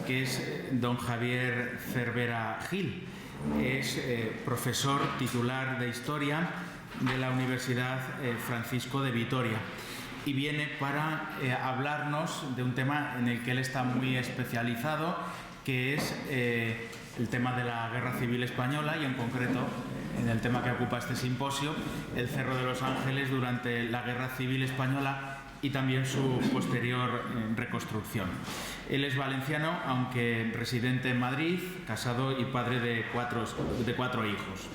que es don Javier Cervera Gil. Es profesor titular de Historia de la Universidad Francisco de Vitoria y viene para hablarnos de un tema en el que él está muy especializado, que es el tema de la Guerra Civil Española y en concreto en el tema que ocupa este simposio, el Cerro de los Ángeles durante la Guerra Civil Española y también su posterior reconstrucción. Él es valenciano, aunque residente en Madrid, casado y padre de cuatro hijos.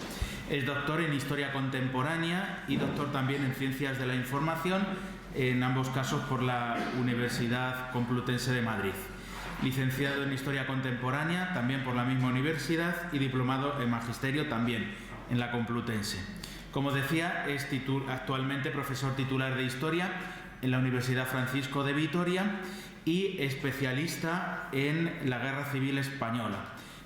Es doctor en Historia Contemporánea y doctor también en Ciencias de la Información, en ambos casos por la Universidad Complutense de Madrid. Licenciado en Historia Contemporánea, también por la misma universidad, y diplomado en Magisterio, también en la Complutense. Como decía, es actualmente profesor titular de Historia en la Universidad Francisco de Vitoria y especialista en la Guerra Civil Española.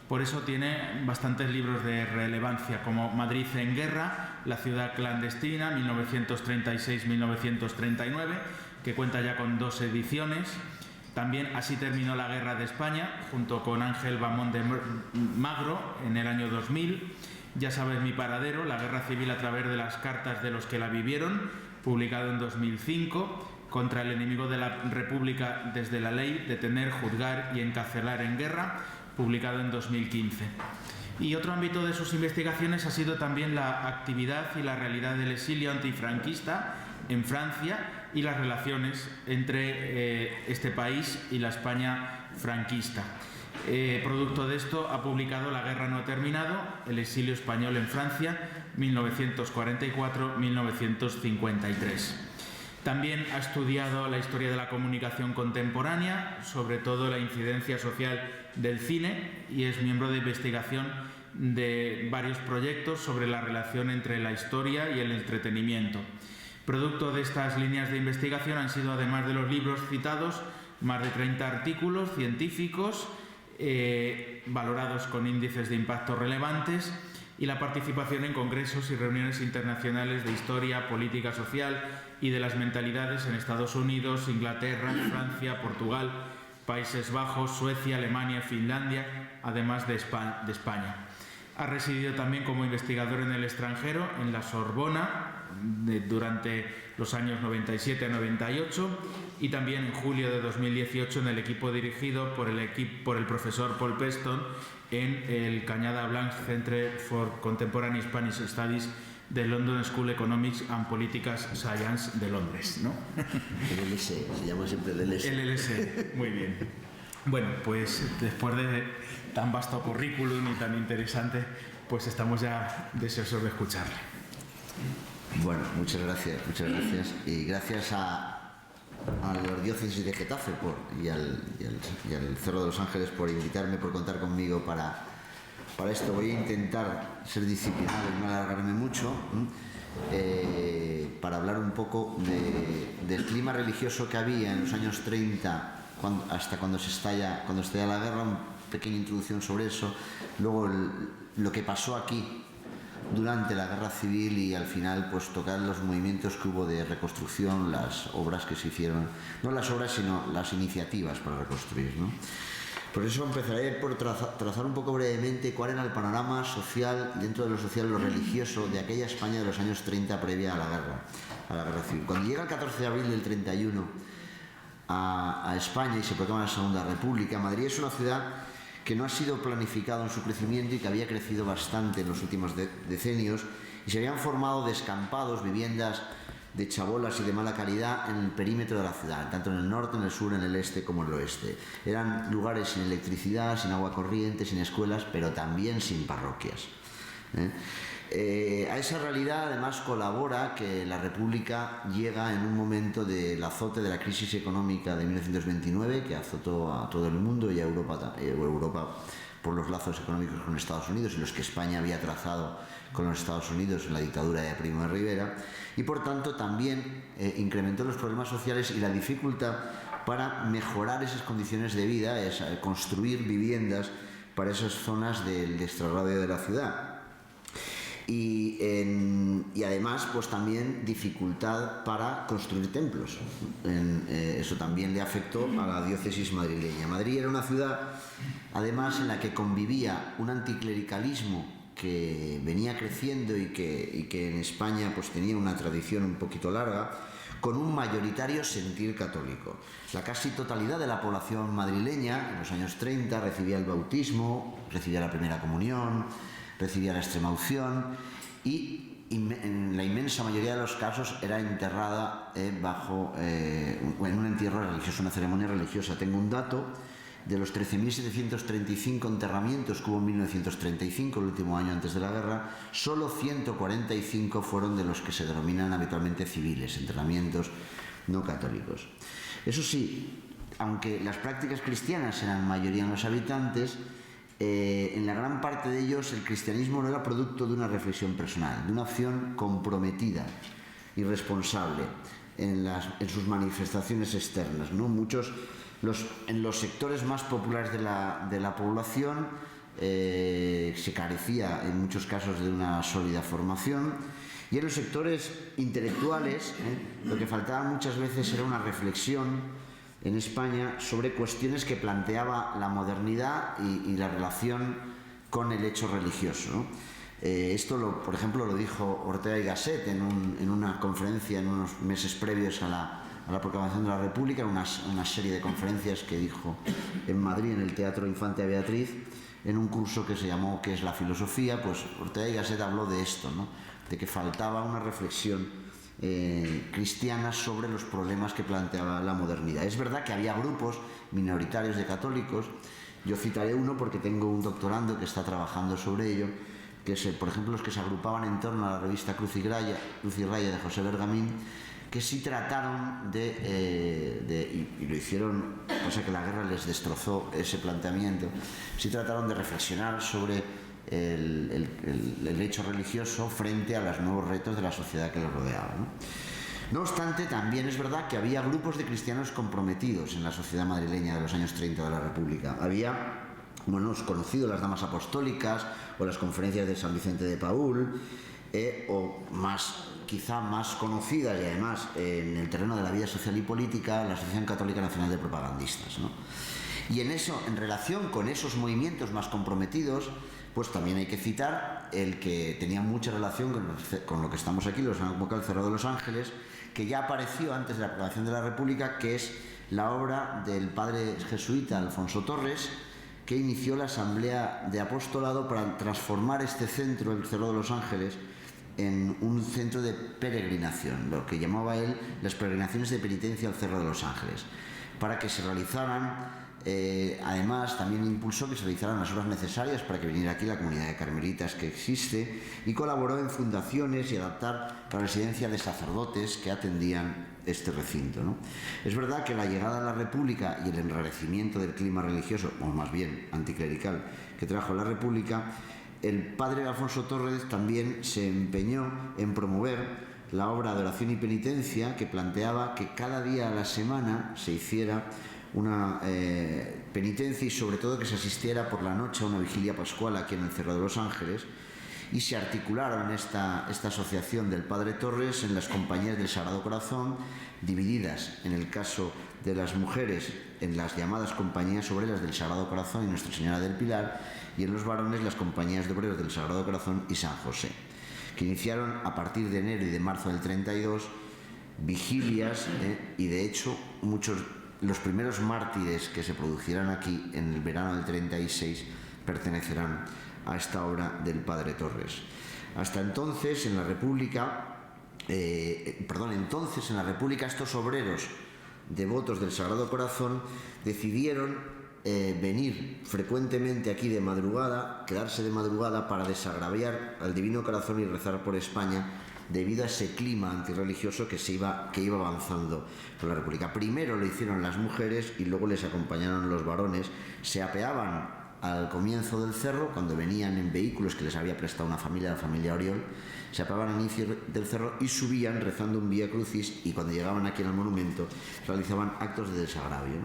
Por eso tiene bastantes libros de relevancia, como Madrid en Guerra, La ciudad clandestina, 1936-1939, que cuenta ya con 2 ediciones. También Así terminó la Guerra de España, junto con Ángel Bamón de Magro, en el año 2000. Ya sabes mi paradero, la Guerra Civil a través de las cartas de los que la vivieron, publicado en 2005. Contra el enemigo de la República desde la ley, detener, juzgar y encarcelar en guerra, publicado en 2015. Y otro ámbito de sus investigaciones ha sido también la actividad y la realidad del exilio antifranquista en Francia y las relaciones entre este país y la España franquista. Producto de esto ha publicado La guerra no ha terminado, el exilio español en Francia, 1944-1953. También ha estudiado la historia de la comunicación contemporánea, sobre todo la incidencia social del cine, y es miembro de investigación de varios proyectos sobre la relación entre la historia y el entretenimiento. Producto de estas líneas de investigación han sido, además de los libros citados, más de 30 artículos científicos valorados con índices de impacto relevantes, y la participación en congresos y reuniones internacionales de historia, política social y de las mentalidades en Estados Unidos, Inglaterra, Francia, Portugal, Países Bajos, Suecia, Alemania, Finlandia, además de España. Ha residido también como investigador en el extranjero, en la Sorbona, durante los años 97 a 98, y también en julio de 2018 en el equipo dirigido por el profesor Paul Peston en el Cañada Blanc Centre for Contemporary Spanish Studies de London School Economics and Political Science de Londres, ¿no? El LSE, se llama siempre el LSE. El LSE, muy bien. Bueno, pues después de tan vasto currículum y tan interesante, pues estamos ya deseosos de escucharle. Bueno, muchas gracias. Y gracias a la Diócesis de Getafe y al Cerro de los Ángeles por invitarme, por contar conmigo para esto. Voy a intentar ser disciplinado y no alargarme mucho, para hablar un poco del clima religioso que había en los años 30 hasta cuando estalla la guerra, una pequeña introducción sobre eso, luego lo que pasó aquí durante la guerra civil y al final pues tocar los movimientos que hubo de reconstrucción, las obras que se hicieron, no las obras sino las iniciativas para reconstruir, ¿no? Por eso empezaré por trazar un poco brevemente cuál era el panorama social, dentro de lo social, lo religioso de aquella España de los años 30 previa a la guerra civil. Cuando llega el 14 de abril del 31 a España y se proclama la Segunda República, Madrid es una ciudad que no ha sido planificado en su crecimiento y que había crecido bastante en los últimos decenios, y se habían formado descampados, viviendas de chabolas y de mala calidad en el perímetro de la ciudad, tanto en el norte, en el sur, en el este como en el oeste. Eran lugares sin electricidad, sin agua corriente, sin escuelas, pero también sin parroquias. A esa realidad además colabora que la República llega en un momento del azote de la crisis económica de 1929, que azotó a todo el mundo y a Europa por los lazos económicos con Estados Unidos y los que España había trazado con los Estados Unidos en la dictadura de Primo de Rivera, y por tanto también incrementó los problemas sociales y la dificultad para mejorar esas condiciones de vida, construir viviendas para esas zonas del extrarradio de la ciudad. Y además pues también dificultad para construir templos. Eso también le afectó a la diócesis madrileña. Madrid era una ciudad además en la que convivía un anticlericalismo que venía creciendo y que en España pues tenía una tradición un poquito larga, con un mayoritario sentir católico. La casi totalidad de la población madrileña en los años 30 recibía el bautismo, recibía la primera comunión, recibía la extremaunción y en la inmensa mayoría de los casos era enterrada en un entierro religioso, una ceremonia religiosa. Tengo un dato: de los 13.735 enterramientos que hubo en 1935, el último año antes de la guerra, solo 145 fueron de los que se denominan habitualmente civiles, enterramientos no católicos. Eso sí, aunque las prácticas cristianas eran mayoría en los habitantes, en la gran parte de ellos el cristianismo no era producto de una reflexión personal, de una acción comprometida y responsable en sus manifestaciones externas, ¿no? En los sectores más populares de la población se carecía en muchos casos de una sólida formación, y en los sectores intelectuales lo que faltaba muchas veces era una reflexión en España sobre cuestiones que planteaba la modernidad y la relación con el hecho religioso, ¿no? Esto, por ejemplo, lo dijo Ortega y Gasset en una conferencia en unos meses previos a la proclamación de la República, una serie de conferencias que dijo en Madrid, en el Teatro Infante Beatriz, en un curso que se llamó ¿Qué es la filosofía? Pues Ortega y Gasset habló de esto, ¿no? De que faltaba una reflexión cristiana sobre los problemas que planteaba la modernidad. Es verdad que había grupos minoritarios de católicos. Yo citaré uno porque tengo un doctorando que está trabajando sobre ello, que es, por ejemplo, los que se agrupaban en torno a la revista Cruz y Raya de José Bergamín, que sí trataron y lo hicieron, cosa que la guerra les destrozó ese planteamiento, sí trataron de reflexionar sobre el hecho religioso frente a los nuevos retos de la sociedad que los rodeaba, ¿no? No obstante, también es verdad que había grupos de cristianos comprometidos en la sociedad madrileña de los años 30 de la República. Había, conocido las Damas Apostólicas o las conferencias de San Vicente de Paúl, quizá más conocidas y además en el terreno de la vida social y política, la Asociación Católica Nacional de Propagandistas, ¿no? Y en relación con esos movimientos más comprometidos, pues también hay que citar el que tenía mucha relación con lo que estamos aquí, los han convocado el Cerro de los Ángeles, que ya apareció antes de la proclamación de la República, que es la obra del padre jesuita Alfonso Torres, que inició la Asamblea de Apostolado para transformar este centro, el Cerro de los Ángeles, en un centro de peregrinación, lo que llamaba él las peregrinaciones de penitencia al Cerro de los Ángeles, para que se realizaran, además también impulsó que se realizaran las obras necesarias para que viniera aquí la comunidad de carmelitas que existe, y colaboró en fundaciones y adaptar la residencia de sacerdotes que atendían este recinto, ¿no? Es verdad que la llegada a la República y el enrarecimiento del clima religioso, o más bien anticlerical, que trajo la República, el padre Alfonso Torres también se empeñó en promover la obra de oración y penitencia, que planteaba que cada día a la semana se hiciera una penitencia y sobre todo que se asistiera por la noche a una vigilia pascual aquí en el Cerro de los Ángeles, y se articularon esta asociación del padre Torres en las compañías del Sagrado Corazón, divididas en el caso de las mujeres en las llamadas compañías obreras del Sagrado Corazón y Nuestra Señora del Pilar, y en los varones las compañías de obreros del Sagrado Corazón y San José, que iniciaron a partir de enero y de marzo del 32 vigilias, y de hecho los primeros mártires que se producirán aquí en el verano del 36 pertenecerán a esta obra del padre Torres. Hasta entonces en la República, estos obreros devotos del Sagrado Corazón decidieron venir frecuentemente aquí de madrugada, quedarse de madrugada para desagraviar al Divino Corazón y rezar por España, debido a ese clima antirreligioso que iba avanzando por la República. Primero lo hicieron las mujeres y luego les acompañaron los varones. Se apeaban al comienzo del cerro, cuando venían en vehículos que les había prestado la familia Oriol, se apeaban al inicio del cerro y subían rezando un Vía Crucis, y cuando llegaban aquí al monumento realizaban actos de desagravio.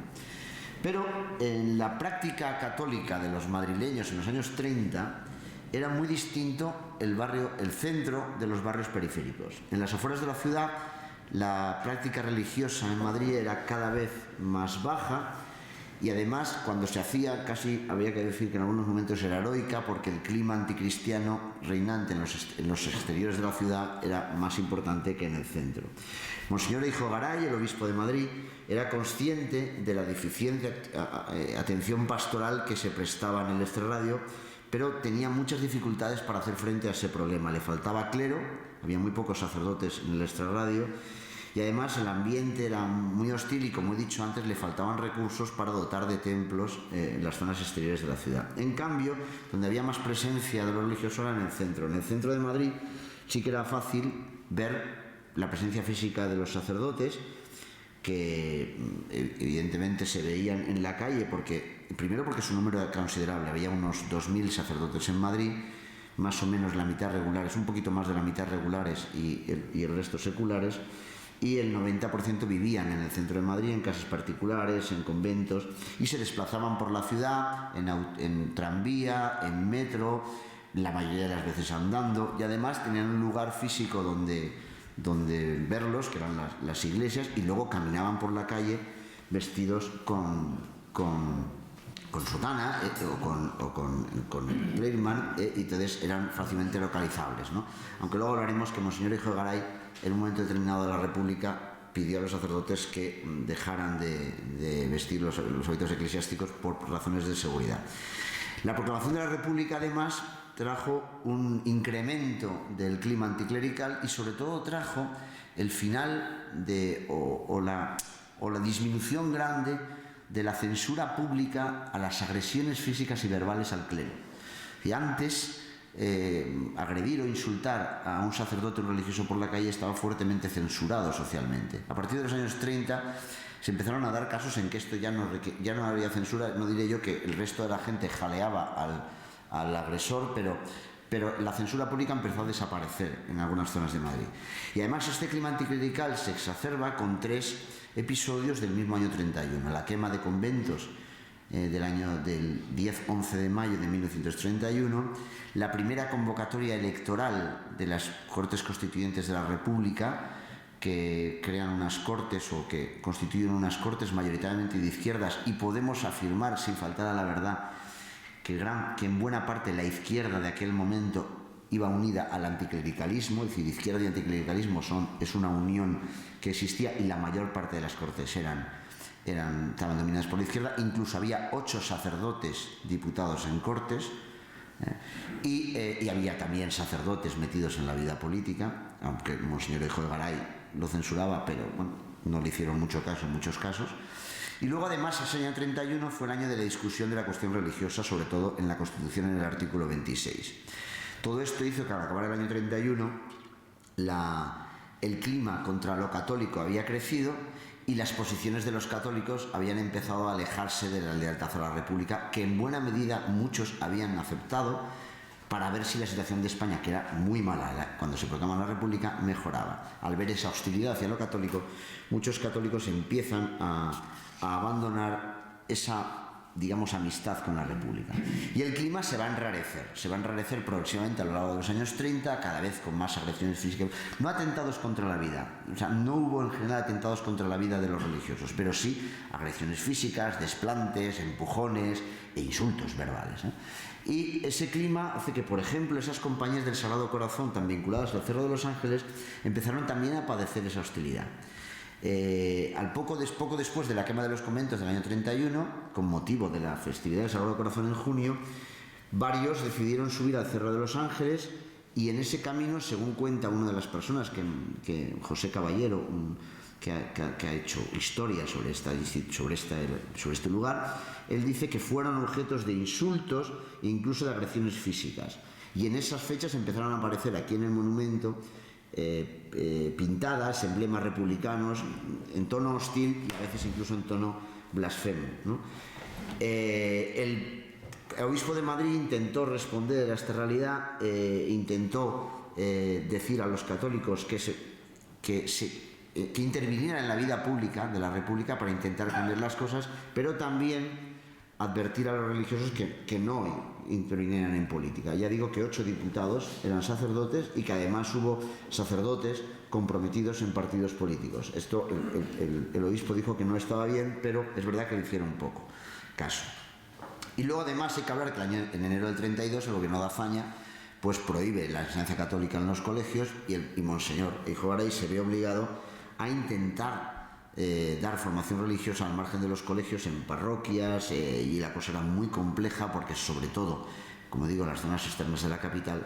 Pero en la práctica católica de los madrileños en los años 30, era muy distinto el centro de los barrios periféricos. En las afueras de la ciudad, la práctica religiosa en Madrid era cada vez más baja y además cuando se hacía casi había que decir que en algunos momentos era heroica porque el clima anticristiano reinante en los exteriores de la ciudad era más importante que en el centro. Monseñor Eijo Garay, el obispo de Madrid, era consciente de la deficiente atención pastoral que se prestaba en el extrarradio, pero tenía muchas dificultades para hacer frente a ese problema. Le faltaba clero, había muy pocos sacerdotes en el extrarradio y además el ambiente era muy hostil y, como he dicho antes, le faltaban recursos para dotar de templos en las zonas exteriores de la ciudad. En cambio, donde había más presencia de lo religioso era en el centro. En el centro de Madrid sí que era fácil ver la presencia física de los sacerdotes, que evidentemente se veían en la calle, primero porque su número era considerable, había unos 2.000 sacerdotes en Madrid, más o menos la mitad regulares, un poquito más de la mitad regulares y el resto seculares, y el 90% vivían en el centro de Madrid, en casas particulares, en conventos, y se desplazaban por la ciudad en tranvía, en metro, la mayoría de las veces andando, y además tenían un lugar físico donde verlos, que eran las iglesias, y luego caminaban por la calle vestidos con sotana o con Leirman, y entonces eran fácilmente localizables, ¿no? Aunque luego hablaremos que Monseñor Eijo Garay, en un momento determinado de la República, pidió a los sacerdotes que dejaran de vestir los hábitos eclesiásticos por razones de seguridad. La proclamación de la República, además, trajo un incremento del clima anticlerical y sobre todo trajo el final o la disminución grande de la censura pública a las agresiones físicas y verbales al clero. Y antes, agredir o insultar a un sacerdote o un religioso por la calle estaba fuertemente censurado socialmente. A partir de los años 30 se empezaron a dar casos en que esto ya no había censura. No diré yo que el resto de la gente jaleaba al agresor, pero la censura pública empezó a desaparecer en algunas zonas de Madrid. Y además este clima anticlerical se exacerba con 3 episodios del mismo año 31. La quema de conventos del 10-11 de mayo de 1931, la primera convocatoria electoral de las Cortes Constituyentes de la República, que crean unas cortes o que constituyen unas cortes mayoritariamente de izquierdas, y podemos afirmar, sin faltar a la verdad, que en buena parte la izquierda de aquel momento iba unida al anticlericalismo, es decir, izquierda y anticlericalismo es una unión que existía, y la mayor parte de las cortes estaban dominadas por la izquierda. Incluso había 8 sacerdotes diputados en cortes, y había también sacerdotes metidos en la vida política, aunque Monseñor Eijo Garay lo censuraba, pero bueno, no le hicieron mucho caso en muchos casos. Y luego, además, ese año 31 fue el año de la discusión de la cuestión religiosa, sobre todo en la Constitución, en el artículo 26. Todo esto hizo que al acabar el año 31 el clima contra lo católico había crecido y las posiciones de los católicos habían empezado a alejarse de la lealtad a la República, que en buena medida muchos habían aceptado, para ver si la situación de España, que era muy mala cuando se proclama la República, mejoraba. Al ver esa hostilidad hacia lo católico, muchos católicos empiezan a abandonar esa, digamos, amistad con la República. Y el clima se va a enrarecer progresivamente a lo largo de los años 30, cada vez con más agresiones físicas. No atentados contra la vida, o sea, no hubo en general atentados contra la vida de los religiosos, pero sí agresiones físicas, desplantes, empujones e insultos verbales, ¿eh? Y ese clima hace que, por ejemplo, esas compañías del Sagrado Corazón, tan vinculadas al Cerro de los Ángeles, empezaron también a padecer esa hostilidad. Poco después de la quema de los conventos del año 31, con motivo de la festividad del Sagrado Corazón en junio, varios decidieron subir al Cerro de los Ángeles, y en ese camino, según cuenta una de las personas, que José Caballero, que ha hecho historia sobre este lugar, él dice que fueron objetos de insultos e incluso de agresiones físicas. Y en esas fechas empezaron a aparecer aquí en el monumento pintadas, emblemas republicanos en tono hostil y a veces incluso en tono blasfemo, ¿no? El obispo de Madrid intentó responder a esta realidad, intentó decir a los católicos que intervinieran en la vida pública de la República para intentar cambiar las cosas, pero también advertir a los religiosos que no intervinieran en política. Ya digo que 8 diputados eran sacerdotes y que además hubo sacerdotes comprometidos en partidos políticos. Esto el obispo dijo que no estaba bien, pero es verdad que le hicieron un poco caso. Y luego además hay que hablar que en enero del 32 el gobierno de Azaña pues prohíbe la enseñanza católica en los colegios y Monseñor Eijo Garay se ve obligado a intentar dar formación religiosa al margen de los colegios en parroquias, y la cosa era muy compleja porque sobre todo, como digo, en las zonas externas de la capital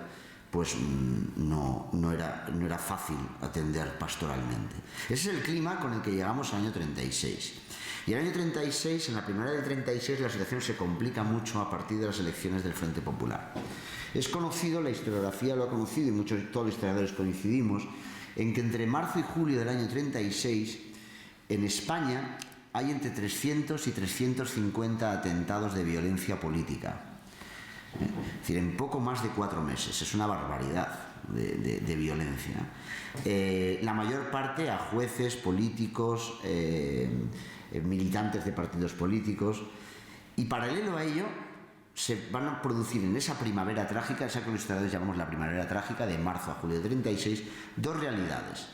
pues no era fácil atender pastoralmente. Ese es el clima con el que llegamos al año 36. Y el año 36, en la primavera del 36, la situación se complica mucho a partir de las elecciones del Frente Popular. Es conocido, la historiografía lo ha conocido y todos los historiadores coincidimos, en que entre marzo y julio del año 36, en España hay entre 300 y 350 atentados de violencia política. Es decir, en poco más de 4 meses. Es una barbaridad de violencia. La mayor parte a jueces, políticos, militantes de partidos políticos. Y paralelo a ello, se van a producir en esa primavera trágica, esa que los historiadores llamamos la primavera trágica, de marzo a julio de 36, 2 realidades.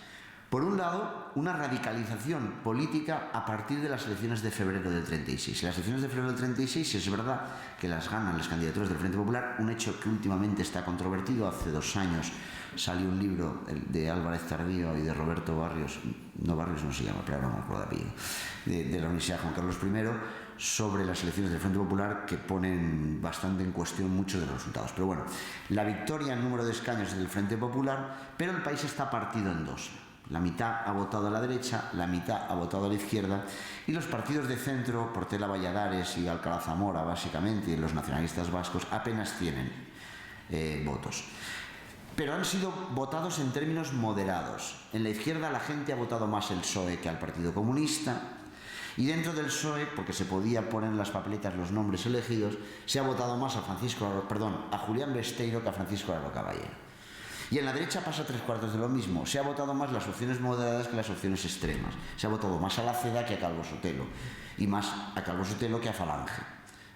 Por un lado, una radicalización política a partir de las elecciones de febrero del 36. Las elecciones de febrero del 36 es verdad que las ganan las candidaturas del Frente Popular, un hecho que últimamente está controvertido. Hace 2 años salió un libro de Álvarez Tardío y de Roberto Barrios, no se llama, pero ahora no me acuerdo de apellido, de la Universidad Juan Carlos I, sobre las elecciones del Frente Popular, que ponen bastante en cuestión muchos de los resultados. Pero bueno, la victoria en número de escaños es del Frente Popular, pero el país está partido en 2. La mitad ha votado a la derecha, la mitad ha votado a la izquierda, y los partidos de centro, Portela Valladares y Alcalá Zamora básicamente, y los nacionalistas vascos, apenas tienen votos. Pero han sido votados en términos moderados. En la izquierda la gente ha votado más el PSOE que al Partido Comunista, y dentro del PSOE, porque se podía poner en las papeletas los nombres elegidos, se ha votado más a Julián Besteiro que a Francisco Aro Caballero. Y en la derecha pasa 3/4 de lo mismo. Se ha votado más las opciones moderadas que las opciones extremas. Se ha votado más a la CEDA que a Calvo Sotelo. Y más a Calvo Sotelo que a Falange.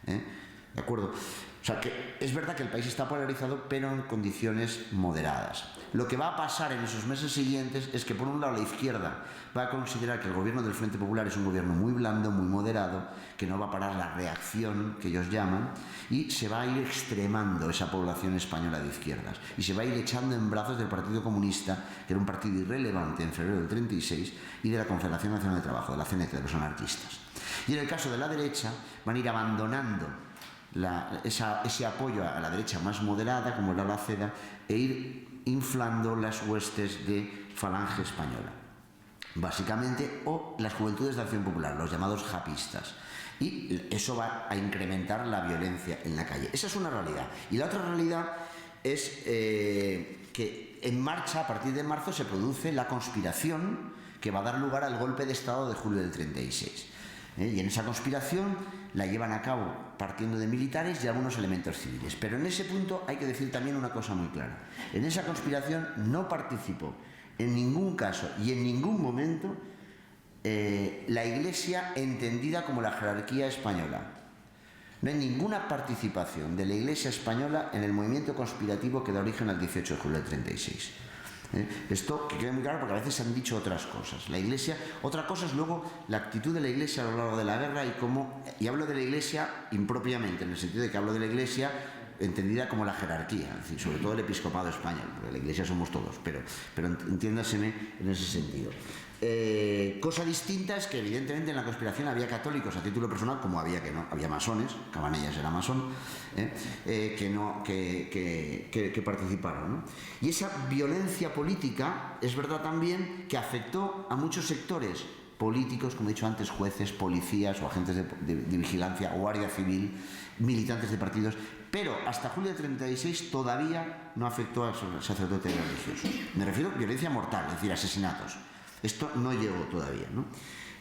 ¿De acuerdo? O sea, que es verdad que el país está polarizado, pero en condiciones moderadas. Lo que va a pasar en esos meses siguientes es que, por un lado, la izquierda va a considerar que el gobierno del Frente Popular es un gobierno muy blando, muy moderado, que no va a parar la reacción, que ellos llaman, y se va a ir extremando esa población española de izquierdas. Y se va a ir echando en brazos del Partido Comunista, que era un partido irrelevante en febrero del 36, y de la Confederación Nacional de Trabajo, de la CNT, de los anarquistas. Y en el caso de la derecha, van a ir abandonando ese apoyo a la derecha más moderada, como era la CEDA, e ir inflando las huestes de Falange Española, básicamente, o las Juventudes de Acción Popular, los llamados japistas. Y eso va a incrementar la violencia en la calle. Esa es una realidad. Y la otra realidad es que en marcha, a partir de marzo, se produce la conspiración que va a dar lugar al golpe de Estado de julio del 36. Y en esa conspiración la llevan a cabo partiendo de militares y algunos elementos civiles. Pero en ese punto hay que decir también una cosa muy clara. En esa conspiración no participó en ningún caso y en ningún momento la Iglesia entendida como la jerarquía española. No hay ninguna participación de la Iglesia española en el movimiento conspirativo que da origen al 18 de julio del 36. Esto que quede muy claro, porque a veces se han dicho otras cosas. La Iglesia, otra cosa es luego la actitud de la Iglesia a lo largo de la guerra y hablo de la Iglesia impropiamente, en el sentido de que hablo de la Iglesia entendida como la jerarquía, es decir, sobre todo el episcopado español, porque la Iglesia somos todos, pero entiéndaseme en ese sentido. Cosa distinta es que evidentemente en la conspiración había católicos a título personal, como había masones, Cabanellas era masón, que participaron, ¿no? Y esa violencia política es verdad también que afectó a muchos sectores políticos, como he dicho antes, jueces, policías o agentes de vigilancia, guardia civil, militantes de partidos, pero hasta julio de 36 todavía no afectó a los sacerdotes religiosos. Me refiero a violencia mortal, es decir, asesinatos. Esto no llegó todavía, ¿no?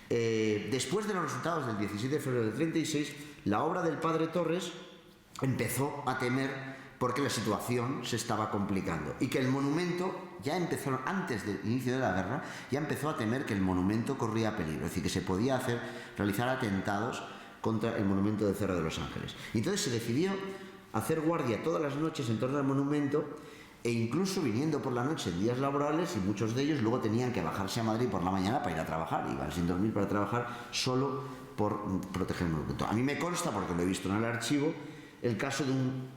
Después de los resultados del 17 de febrero del 36, la obra del padre Torres empezó a temer porque la situación se estaba complicando y que el monumento ya empezó, antes del inicio de la guerra, ya empezó a temer que el monumento corría peligro, es decir, que se podía realizar atentados contra el monumento del Cerro de los Ángeles. Y entonces se decidió hacer guardia todas las noches en torno al monumento, e incluso viniendo por la noche en días laborales, y muchos de ellos luego tenían que bajarse a Madrid por la mañana para ir a trabajar, iban sin dormir para trabajar solo por proteger el monumento. A mí me consta, porque lo he visto en el archivo, el caso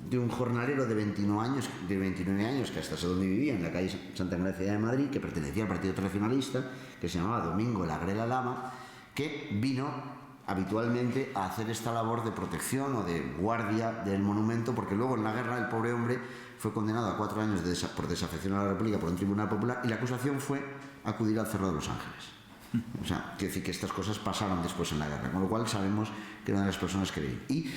de un jornalero de 29 años, que hasta sé dónde vivía, en la calle Santa Engracia de Madrid, que pertenecía al Partido Tradicionalista, que se llamaba Domingo Lagrela Lama, que vino habitualmente a hacer esta labor de protección o de guardia del monumento, porque luego en la guerra el pobre hombre fue condenado a 4 años por desafección a la República por un tribunal popular, y la acusación fue acudir al Cerro de los Ángeles. O sea, quiero decir que estas cosas pasaron después en la guerra, con lo cual sabemos que era una de las personas que veían. Y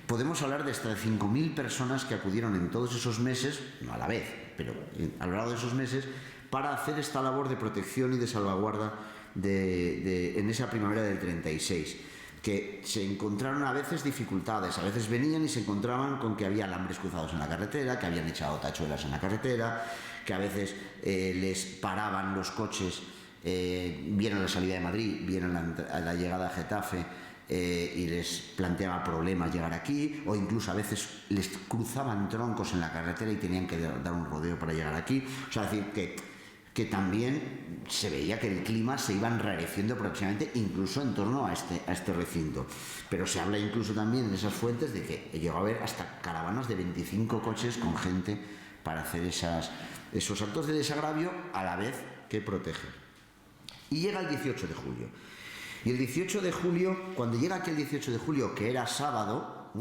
podemos hablar de hasta de 5.000 personas que acudieron en todos esos meses, no a la vez, pero a lo largo de esos meses, para hacer esta labor de protección y de salvaguarda en esa primavera del 36, que se encontraron a veces dificultades, a veces venían y se encontraban con que había alambres cruzados en la carretera, que habían echado tachuelas en la carretera, que a veces les paraban los coches, bien a la salida de Madrid, bien a la llegada a Getafe, y les planteaba problemas llegar aquí, o incluso a veces les cruzaban troncos en la carretera y tenían que dar un rodeo para llegar aquí. O sea, es decir, que también se veía que el clima se iba enrareciendo progresivamente, incluso en torno a este recinto. Pero se habla incluso también en esas fuentes de que llegó a haber hasta caravanas de 25 coches con gente para hacer esos actos de desagravio a la vez que proteger. Y llega el 18 de julio. Y el 18 de julio, cuando llega aquí el 18 de julio, que era sábado,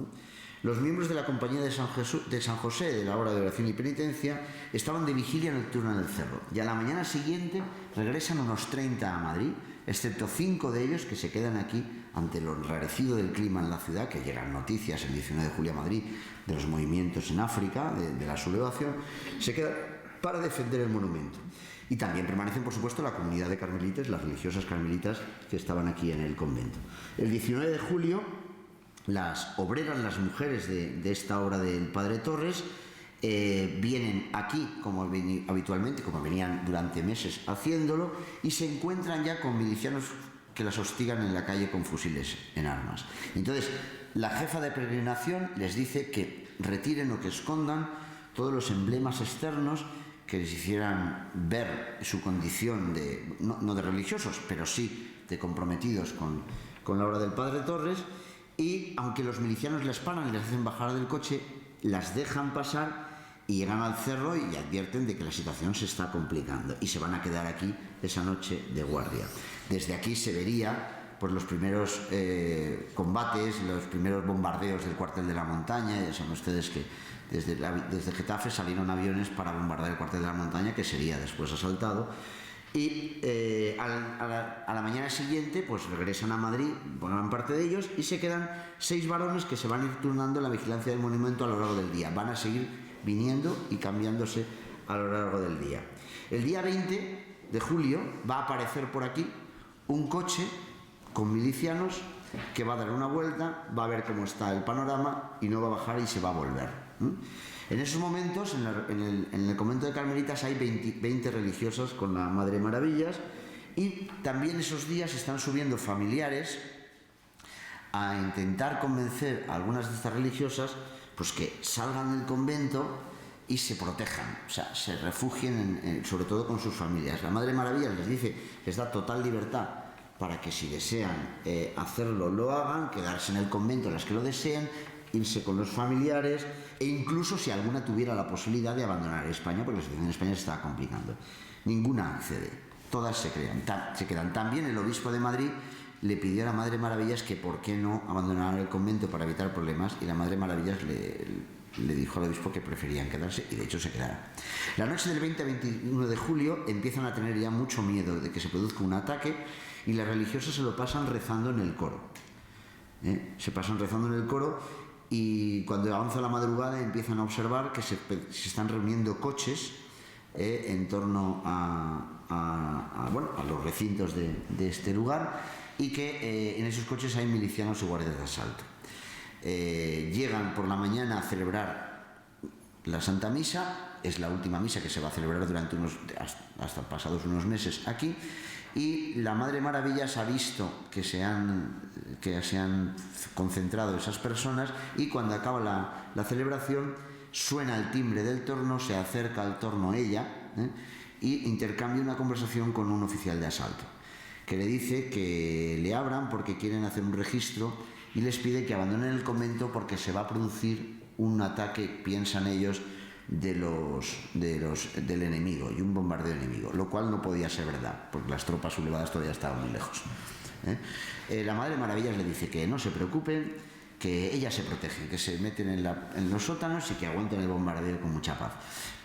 los miembros de la Compañía de San José, de la Hora de Oración y Penitencia, estaban de vigilia nocturna en el cerro. Y a la mañana siguiente regresan unos 30 a Madrid, excepto 5 de ellos que se quedan aquí ante lo enrarecido del clima en la ciudad, que llegan noticias el 19 de julio a Madrid de los movimientos en África, de la sublevación, se quedan para defender el monumento. Y también permanecen, por supuesto, la comunidad de carmelitas, las religiosas carmelitas que estaban aquí en el convento. El 19 de julio, las obreras, las mujeres de esta obra del Padre Torres, vienen aquí, como habitualmente, como venían durante meses haciéndolo, y se encuentran ya con milicianos que las hostigan en la calle con fusiles en armas. Entonces, la jefa de peregrinación les dice que retiren o que escondan todos los emblemas externos que les hicieran ver su condición de, no de religiosos, pero sí de comprometidos con la obra del Padre Torres, y aunque los milicianos les paran y les hacen bajar del coche, las dejan pasar y llegan al cerro y advierten de que la situación se está complicando y se van a quedar aquí esa noche de guardia. Desde aquí se vería pues, los primeros combates, los primeros bombardeos del cuartel de la montaña. Ya saben ustedes que desde Getafe salieron aviones para bombardear el cuartel de la montaña, que sería después asaltado. Y a la mañana siguiente pues regresan a Madrid, gran parte de ellos, y se quedan 6 varones que se van a ir turnando en la vigilancia del monumento a lo largo del día. Van a seguir viniendo y cambiándose a lo largo del día. El día 20 de julio va a aparecer por aquí un coche con milicianos que va a dar una vuelta, va a ver cómo está el panorama y no va a bajar y se va a volver. En esos momentos, en el convento de Carmelitas hay 20 religiosas con la Madre Maravillas, y también esos días están subiendo familiares a intentar convencer a algunas de estas religiosas pues que salgan del convento y se protejan, o sea, se refugien sobre todo con sus familias. La Madre Maravillas les dice, les da total libertad para que si desean hacerlo, lo hagan, quedarse en el convento las que lo deseen, irse con los familiares, e incluso si alguna tuviera la posibilidad de abandonar España, porque la situación en España se está complicando. Ninguna accede, todas se quedan. También el obispo de Madrid le pidió a la Madre Maravillas que por qué no abandonaran el convento para evitar problemas, y la Madre Maravillas le dijo al obispo que preferían quedarse, y de hecho se quedaron. La noche del 20 a 21 de julio empiezan a tener ya mucho miedo de que se produzca un ataque, y las religiosas se lo pasan rezando en el coro. Se pasan rezando en el coro, y cuando avanza la madrugada empiezan a observar que se están reuniendo coches en torno a los recintos de este lugar, y que en esos coches hay milicianos y guardias de asalto. Llegan por la mañana a celebrar la Santa Misa, es la última misa que se va a celebrar durante hasta pasados unos meses aquí, Y la Madre Maravillas ha visto que se han concentrado esas personas, y cuando acaba la celebración suena el timbre del torno, se acerca al torno ella, y intercambia una conversación con un oficial de asalto, que le dice que le abran porque quieren hacer un registro, y les pide que abandonen el convento porque se va a producir un ataque, piensan ellos, del enemigo, y un bombardeo enemigo, lo cual no podía ser verdad porque las tropas sublevadas todavía estaban muy lejos. La Madre Maravillas le dice que no se preocupen, que ellas se protegen, que se meten en los sótanos y que aguanten el bombardeo con mucha paz.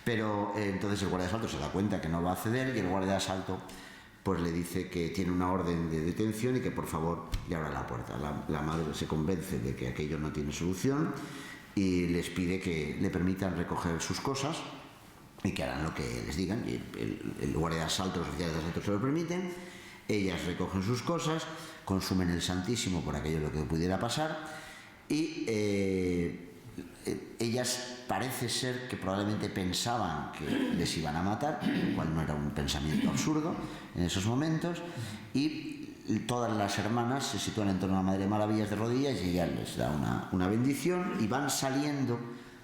Pero entonces el guardia de asalto se da cuenta que no va a ceder, y el guardia de asalto pues le dice que tiene una orden de detención y que por favor le abra la puerta. La madre se convence de que aquello no tiene solución y les pide que le permitan recoger sus cosas y que harán lo que les digan. Y el guardia de asalto, los oficiales de asalto se lo permiten. Ellas recogen sus cosas, consumen el Santísimo por aquello lo que pudiera pasar, y ellas parece ser que probablemente pensaban que les iban a matar, lo cual no era un pensamiento absurdo en esos momentos, y todas las hermanas se sitúan en torno a la Madre Maravillas de rodillas y ella les da una bendición, y van saliendo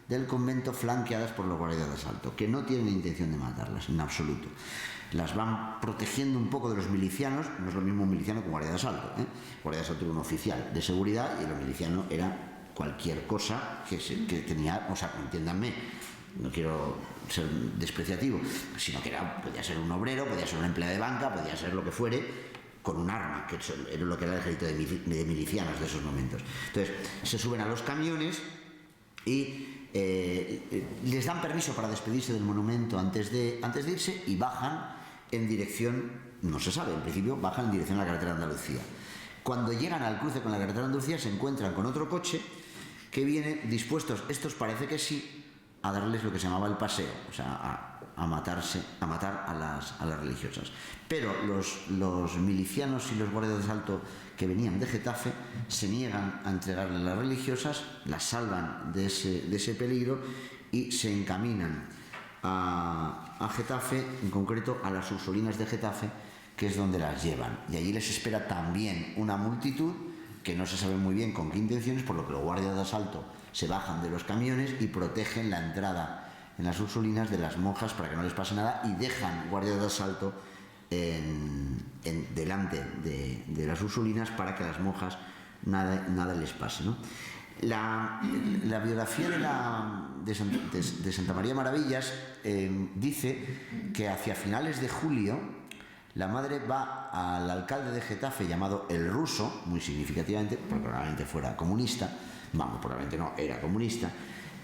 del convento flanqueadas por los guardias de asalto, que no tienen intención de matarlas en absoluto. Las van protegiendo un poco de los milicianos. No es lo mismo un miliciano que un guardia de asalto, El guardia de asalto era un oficial de seguridad y el miliciano era cualquier cosa que tenía, o sea, entiéndanme, no quiero ser despreciativo, sino que podía ser un obrero, podía ser un empleado de banca, podía ser lo que fuere, con un arma, que era lo que era el ejército de milicianos de esos momentos. Entonces, se suben a los camiones y les dan permiso para despedirse del monumento antes de irse, y bajan en dirección, no se sabe, en principio bajan en dirección a la carretera de Andalucía. Cuando llegan al cruce con la carretera de Andalucía se encuentran con otro coche que viene dispuestos, estos parece que sí, a darles lo que se llamaba el paseo, o sea, a matar a las religiosas. Pero los milicianos y los guardias de asalto que venían de Getafe se niegan a entregarle a las religiosas, las salvan de ese peligro y se encaminan a Getafe, en concreto a las Ursulinas de Getafe, que es donde las llevan. Y allí les espera también una multitud que no se sabe muy bien con qué intenciones, por lo que los guardias de asalto se bajan de los camiones y protegen la entrada en las Ursulinas de las monjas para que no les pase nada, y dejan guardias de asalto delante de las Ursulinas para que a las monjas nada les pase, ¿no? La biografía de Santa María Maravillas dice que hacia finales de julio la madre va al alcalde de Getafe, llamado el Ruso, muy significativamente, porque probablemente fuera comunista, probablemente no, era comunista,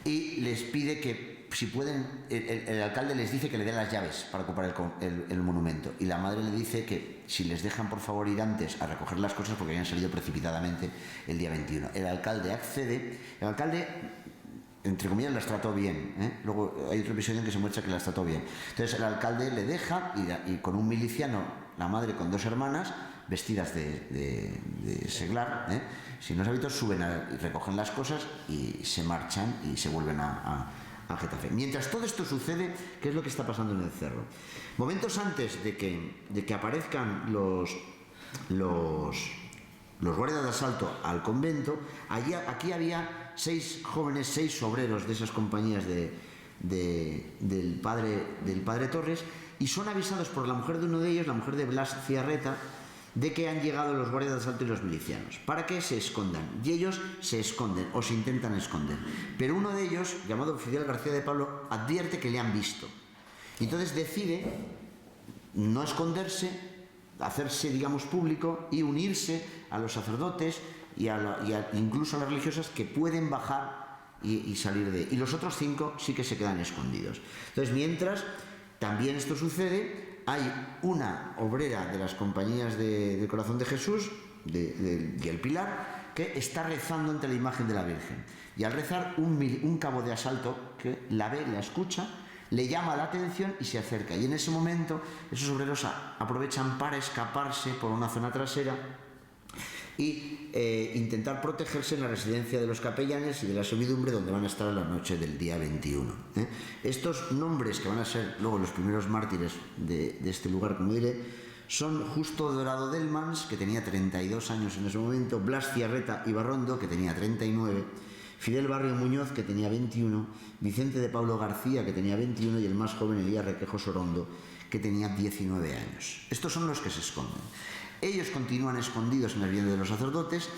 y les pide que si pueden, el alcalde les dice que le den las llaves para ocupar el monumento, y la madre le dice que si les dejan por favor ir antes a recoger las cosas porque habían salido precipitadamente el día 21. El alcalde accede. El alcalde, entre comillas, las trató bien, Luego hay otro episodio en que se muestra que las trató bien. Entonces el alcalde le deja, y con un miliciano, la madre con dos hermanas vestidas de seglar, sin los hábitos, suben y recogen las cosas y se marchan y se vuelven a Getafe. Mientras todo esto sucede, ¿qué es lo que está pasando en el cerro? Momentos antes de que aparezcan los guardias de asalto al convento, aquí había 6 obreros de esas compañías del padre Torres, y son avisados por la mujer de uno de ellos, la mujer de Blas Ciarreta, de que han llegado los guardias de asalto y los milicianos, para que se escondan. Y ellos se esconden, o se intentan esconder. Pero uno de ellos, llamado oficial García de Pablo, advierte que le han visto. Y entonces decide no esconderse, hacerse, digamos, público y unirse a los sacerdotes y incluso a las religiosas, que pueden bajar y salir de... Y los otros 5 sí que se quedan escondidos. Entonces, mientras también esto sucede, hay una obrera de las compañías del Corazón de Jesús y el Pilar, que está rezando ante la imagen de la Virgen. Y al rezar, un cabo de asalto que la ve, la escucha, le llama la atención y se acerca. Y en ese momento esos obreros aprovechan para escaparse por una zona trasera y intentar protegerse en la residencia de los capellanes y de la servidumbre, donde van a estar la noche del día 21. Estos nombres, que van a ser luego los primeros mártires de este lugar, como diré, son Justo Dorado Delmans, que tenía 32 años en ese momento, Blas Ciarreta Ibarrondo, que tenía 39, Fidel Barrio Muñoz, que tenía 21, Vicente de Pablo García, que tenía 21, y el más joven Elías Requejo Sorondo, que tenía 19 años. Estos son los que se esconden. Ellos continúan escondidos en el vientre de los sacerdotes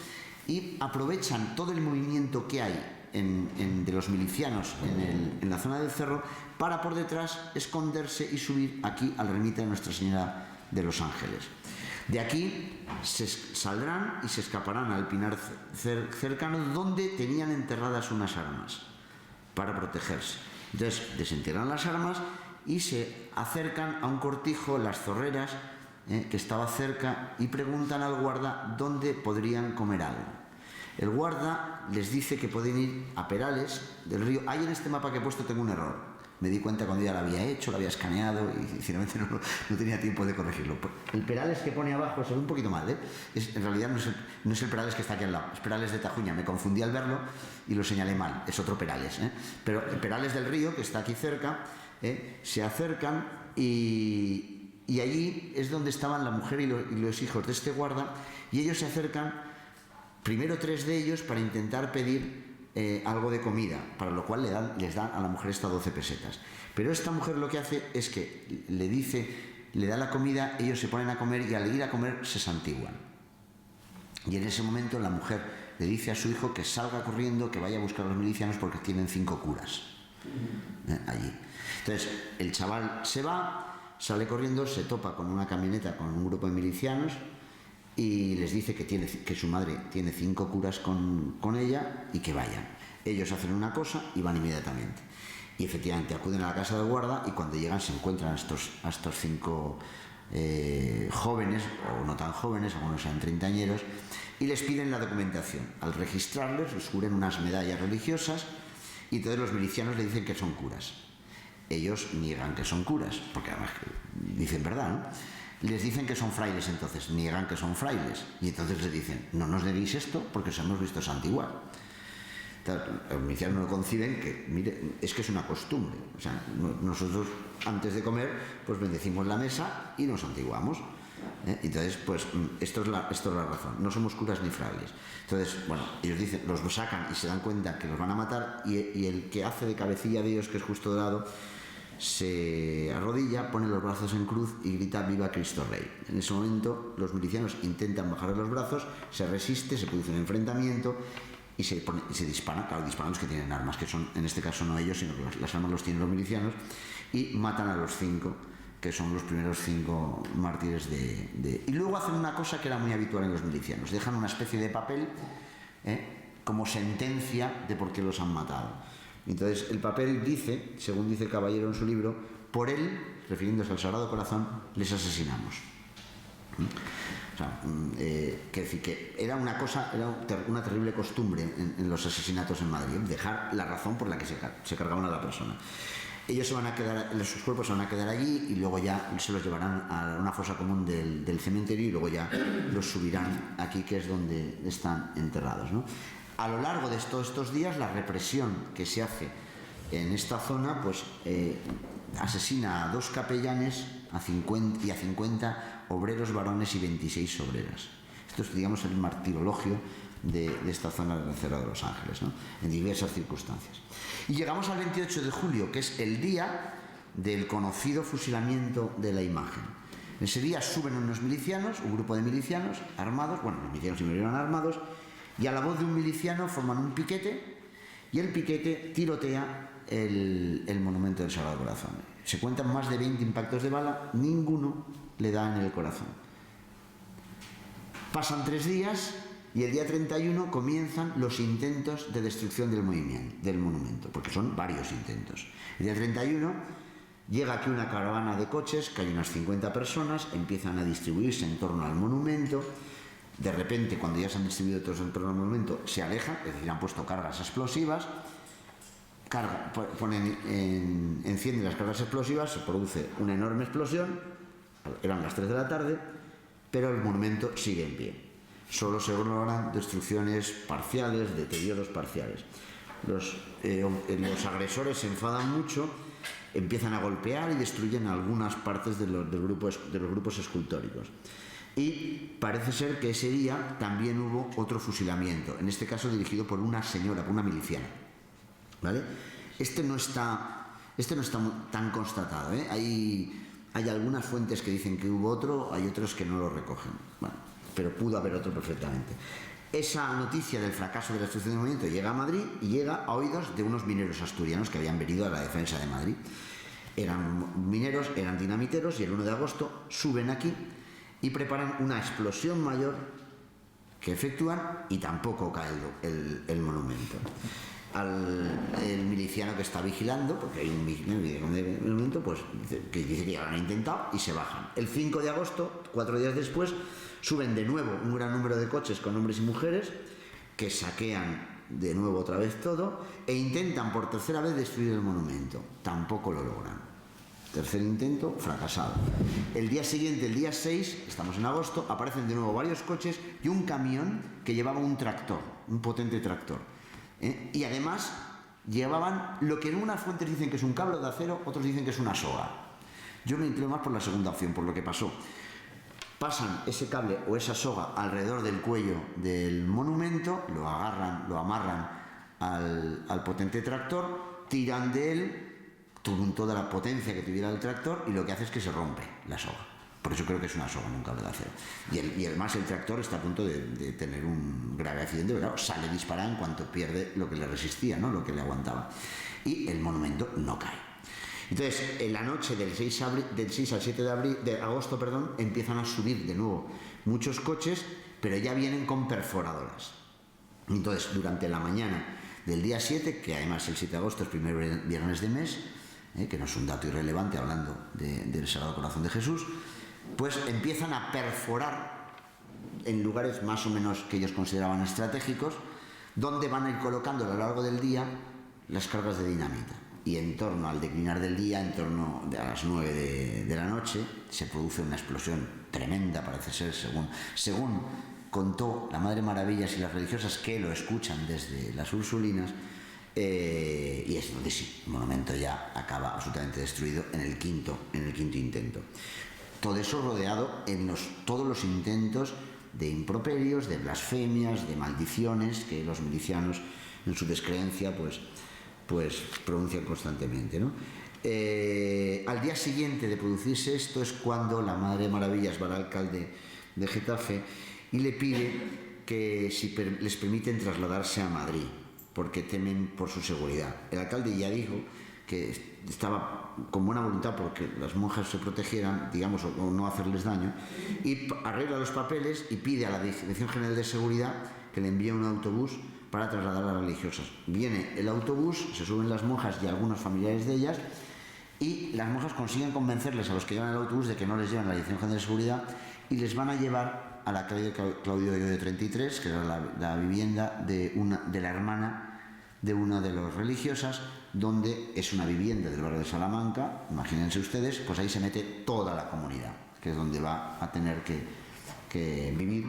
y aprovechan todo el movimiento que hay de los milicianos en la zona del cerro para por detrás esconderse y subir aquí a la ermita de Nuestra Señora de los Ángeles. De aquí se saldrán y se escaparán al pinar cercano, donde tenían enterradas unas armas para protegerse. Entonces desentierran las armas y se acercan a un cortijo, Las Zorreras, que estaba cerca, y preguntan al guarda dónde podrían comer algo. El guarda les dice que pueden ir a Perales del Río. Ahí en este mapa que he puesto tengo un error. Me di cuenta cuando ya lo había hecho, lo había escaneado y sinceramente no tenía tiempo de corregirlo. El Perales que pone abajo se ve un poquito mal, ¿eh? En realidad no es el Perales que está aquí al lado, es Perales de Tajuña. Me confundí al verlo y lo señalé mal, es otro Perales, ¿eh? Pero el Perales del Río, que está aquí cerca, se acercan y allí es donde estaban la mujer y los hijos de este guarda, y ellos se acercan, primero 3 de ellos, para intentar pedir algo de comida, para lo cual les dan a la mujer estas 12 pesetas. Pero esta mujer lo que hace es que le da la comida, ellos se ponen a comer y al ir a comer se santiguan. Y en ese momento la mujer le dice a su hijo que salga corriendo, que vaya a buscar a los milicianos porque tienen 5 curas allí. Entonces el chaval se va, sale corriendo, se topa con una camioneta con un grupo de milicianos y les dice que su madre tiene 5 curas con ella y que vayan. Ellos hacen una cosa y van inmediatamente. Y efectivamente acuden a la casa del guarda, y cuando llegan se encuentran a estos 5 jóvenes, o no tan jóvenes, algunos sean treintañeros, y les piden la documentación. Al registrarles les juran unas medallas religiosas y entonces los milicianos le dicen que son curas. Ellos niegan que son curas, porque además dicen verdad, ¿no? Les dicen que son frailes, entonces niegan que son frailes, y entonces les dicen: no nos neguéis esto porque os hemos visto santiguar. Los milicianos no conciben que, mire, es que es una costumbre. O sea, nosotros antes de comer pues bendecimos la mesa y nos santiguamos. Entonces, pues esto es la razón. No somos curas ni frailes. Entonces, bueno, ellos dicen, los sacan y se dan cuenta que los van a matar, y el que hace de cabecilla de ellos, que es Justo Dorado, se arrodilla, pone los brazos en cruz y grita: viva Cristo Rey. En ese momento los milicianos intentan bajar los brazos, se resiste, se produce un enfrentamiento y se disparan. Claro, disparan los que tienen armas, que son, en este caso no ellos, sino que las armas los tienen los milicianos, y matan a los 5, que son los primeros 5 mártires Y luego hacen una cosa que era muy habitual en los milicianos: dejan una especie de papel como sentencia de por qué los han matado. Entonces el papel dice, según dice Caballero en su libro: por él, refiriéndose al Sagrado Corazón, les asesinamos. O sea, que era una terrible costumbre en los asesinatos en Madrid, dejar la razón por la que se cargaban a la persona. Ellos se van a quedar, sus cuerpos se van a quedar allí, y luego ya se los llevarán a una fosa común del cementerio, y luego ya los subirán aquí, que es donde están enterrados, ¿no? A lo largo de todos estos días, la represión que se hace en esta zona, pues asesina a 2 capellanes y a 50 obreros varones y 26 obreras. Esto es, digamos, el martirologio de esta zona del Cerro de los Ángeles, ¿no? En diversas circunstancias. Y llegamos al 28 de julio, que es el día del conocido fusilamiento de la imagen. Ese día suben unos milicianos, un grupo de milicianos armados, bueno, los milicianos siempre eran armados, y a la voz de un miliciano forman un piquete, y el piquete tirotea el monumento del Sagrado Corazón. Se cuentan más de 20 impactos de bala, ninguno le da en el corazón. Pasan 3 días y el día 31 comienzan los intentos de destrucción del monumento, porque son varios intentos. El día 31 llega aquí una caravana de coches, que hay unas 50 personas, empiezan a distribuirse en torno al monumento. De repente, cuando ya se han distribuido todos en torno al monumento, se alejan, es decir, han puesto cargas explosivas, encienden las cargas explosivas, se produce una enorme explosión, eran las 3 de la tarde, pero el monumento sigue en pie. Solo se logran destrucciones parciales, deterioros parciales. Los agresores se enfadan mucho empiezan a golpear y destruyen algunas partes de los grupos escultóricos. Y parece ser que ese día también hubo otro fusilamiento, en este caso dirigido por una señora, por una miliciana, ¿vale? Este no está tan constatado, ¿eh? Hay algunas fuentes que dicen que hubo otro, hay otros que no lo recogen. Bueno, pero pudo haber otro perfectamente. Esa noticia del fracaso de la destrucción del movimiento llega a Madrid y llega a oídos de unos mineros asturianos que habían venido a la defensa de Madrid. Eran mineros, eran dinamiteros, y el 1 de agosto suben aquí y preparan una explosión mayor que efectúan, y tampoco cae el monumento. El miliciano que está vigilando, porque hay un monumento, pues que dice que ya lo han intentado, y se bajan. El 5 de agosto, 4 días después, suben de nuevo un gran número de coches con hombres y mujeres que saquean de nuevo otra vez todo e intentan por tercera vez destruir el monumento. Tampoco lo logran. Tercer intento, fracasado. El día siguiente, el día 6, estamos en agosto, aparecen de nuevo varios coches y un camión que llevaba un tractor, un potente tractor. Y además llevaban lo que en unas fuentes dicen que es un cable de acero, otros dicen que es una soga. Yo me inclino más por la segunda opción, por lo que pasó. Pasan ese cable o esa soga alrededor del cuello del monumento, lo amarran al potente tractor, tiran de él con toda la potencia que tuviera el tractor, y lo que hace es que se rompe la soga. Por eso creo que es una soga, no un cable de acero. Y además el tractor está a punto de tener un grave accidente, pero claro, sale disparado en cuanto pierde lo que le resistía, ¿no? Lo que le aguantaba. Y el monumento no cae. Entonces, en la noche del 6 al 7 de agosto, empiezan a subir de nuevo muchos coches, pero ya vienen con perforadoras. Entonces, durante la mañana del día 7, que además el 7 de agosto es primer viernes de mes, que no es un dato irrelevante hablando del Sagrado Corazón de Jesús, pues empiezan a perforar en lugares más o menos que ellos consideraban estratégicos, donde van a ir colocando a lo largo del día las cargas de dinamita. Y en torno al declinar del día, en torno a las 9 de la noche, se produce una explosión tremenda, parece ser, según contó la Madre Maravillas y las religiosas que lo escuchan desde las Ursulinas, y es donde sí, el monumento ya acaba absolutamente destruido en el quinto intento. Todo eso rodeado en todos los intentos de improperios, de blasfemias, de maldiciones que los milicianos, en su descreencia, pues pronuncian constantemente, ¿no? Al día siguiente de producirse esto es cuando la Madre Maravillas va al alcalde de Getafe y le pide que si les permiten trasladarse a Madrid, porque temen por su seguridad. El alcalde ya dijo que estaba con buena voluntad porque las monjas se protegieran, digamos, o no hacerles daño, y arregla los papeles y pide a la Dirección General de Seguridad que le envíe un autobús para trasladar a las religiosas. Viene el autobús, se suben las monjas y algunos familiares de ellas, y las monjas consiguen convencerles a los que llevan el autobús de que no les llevan a la Dirección General de Seguridad, y les van a llevar a la calle Claudio de 33, que era la vivienda de la hermana de una de las religiosas, donde es una vivienda del barrio de Salamanca, imagínense ustedes, pues ahí se mete toda la comunidad, que es donde va a tener que vivir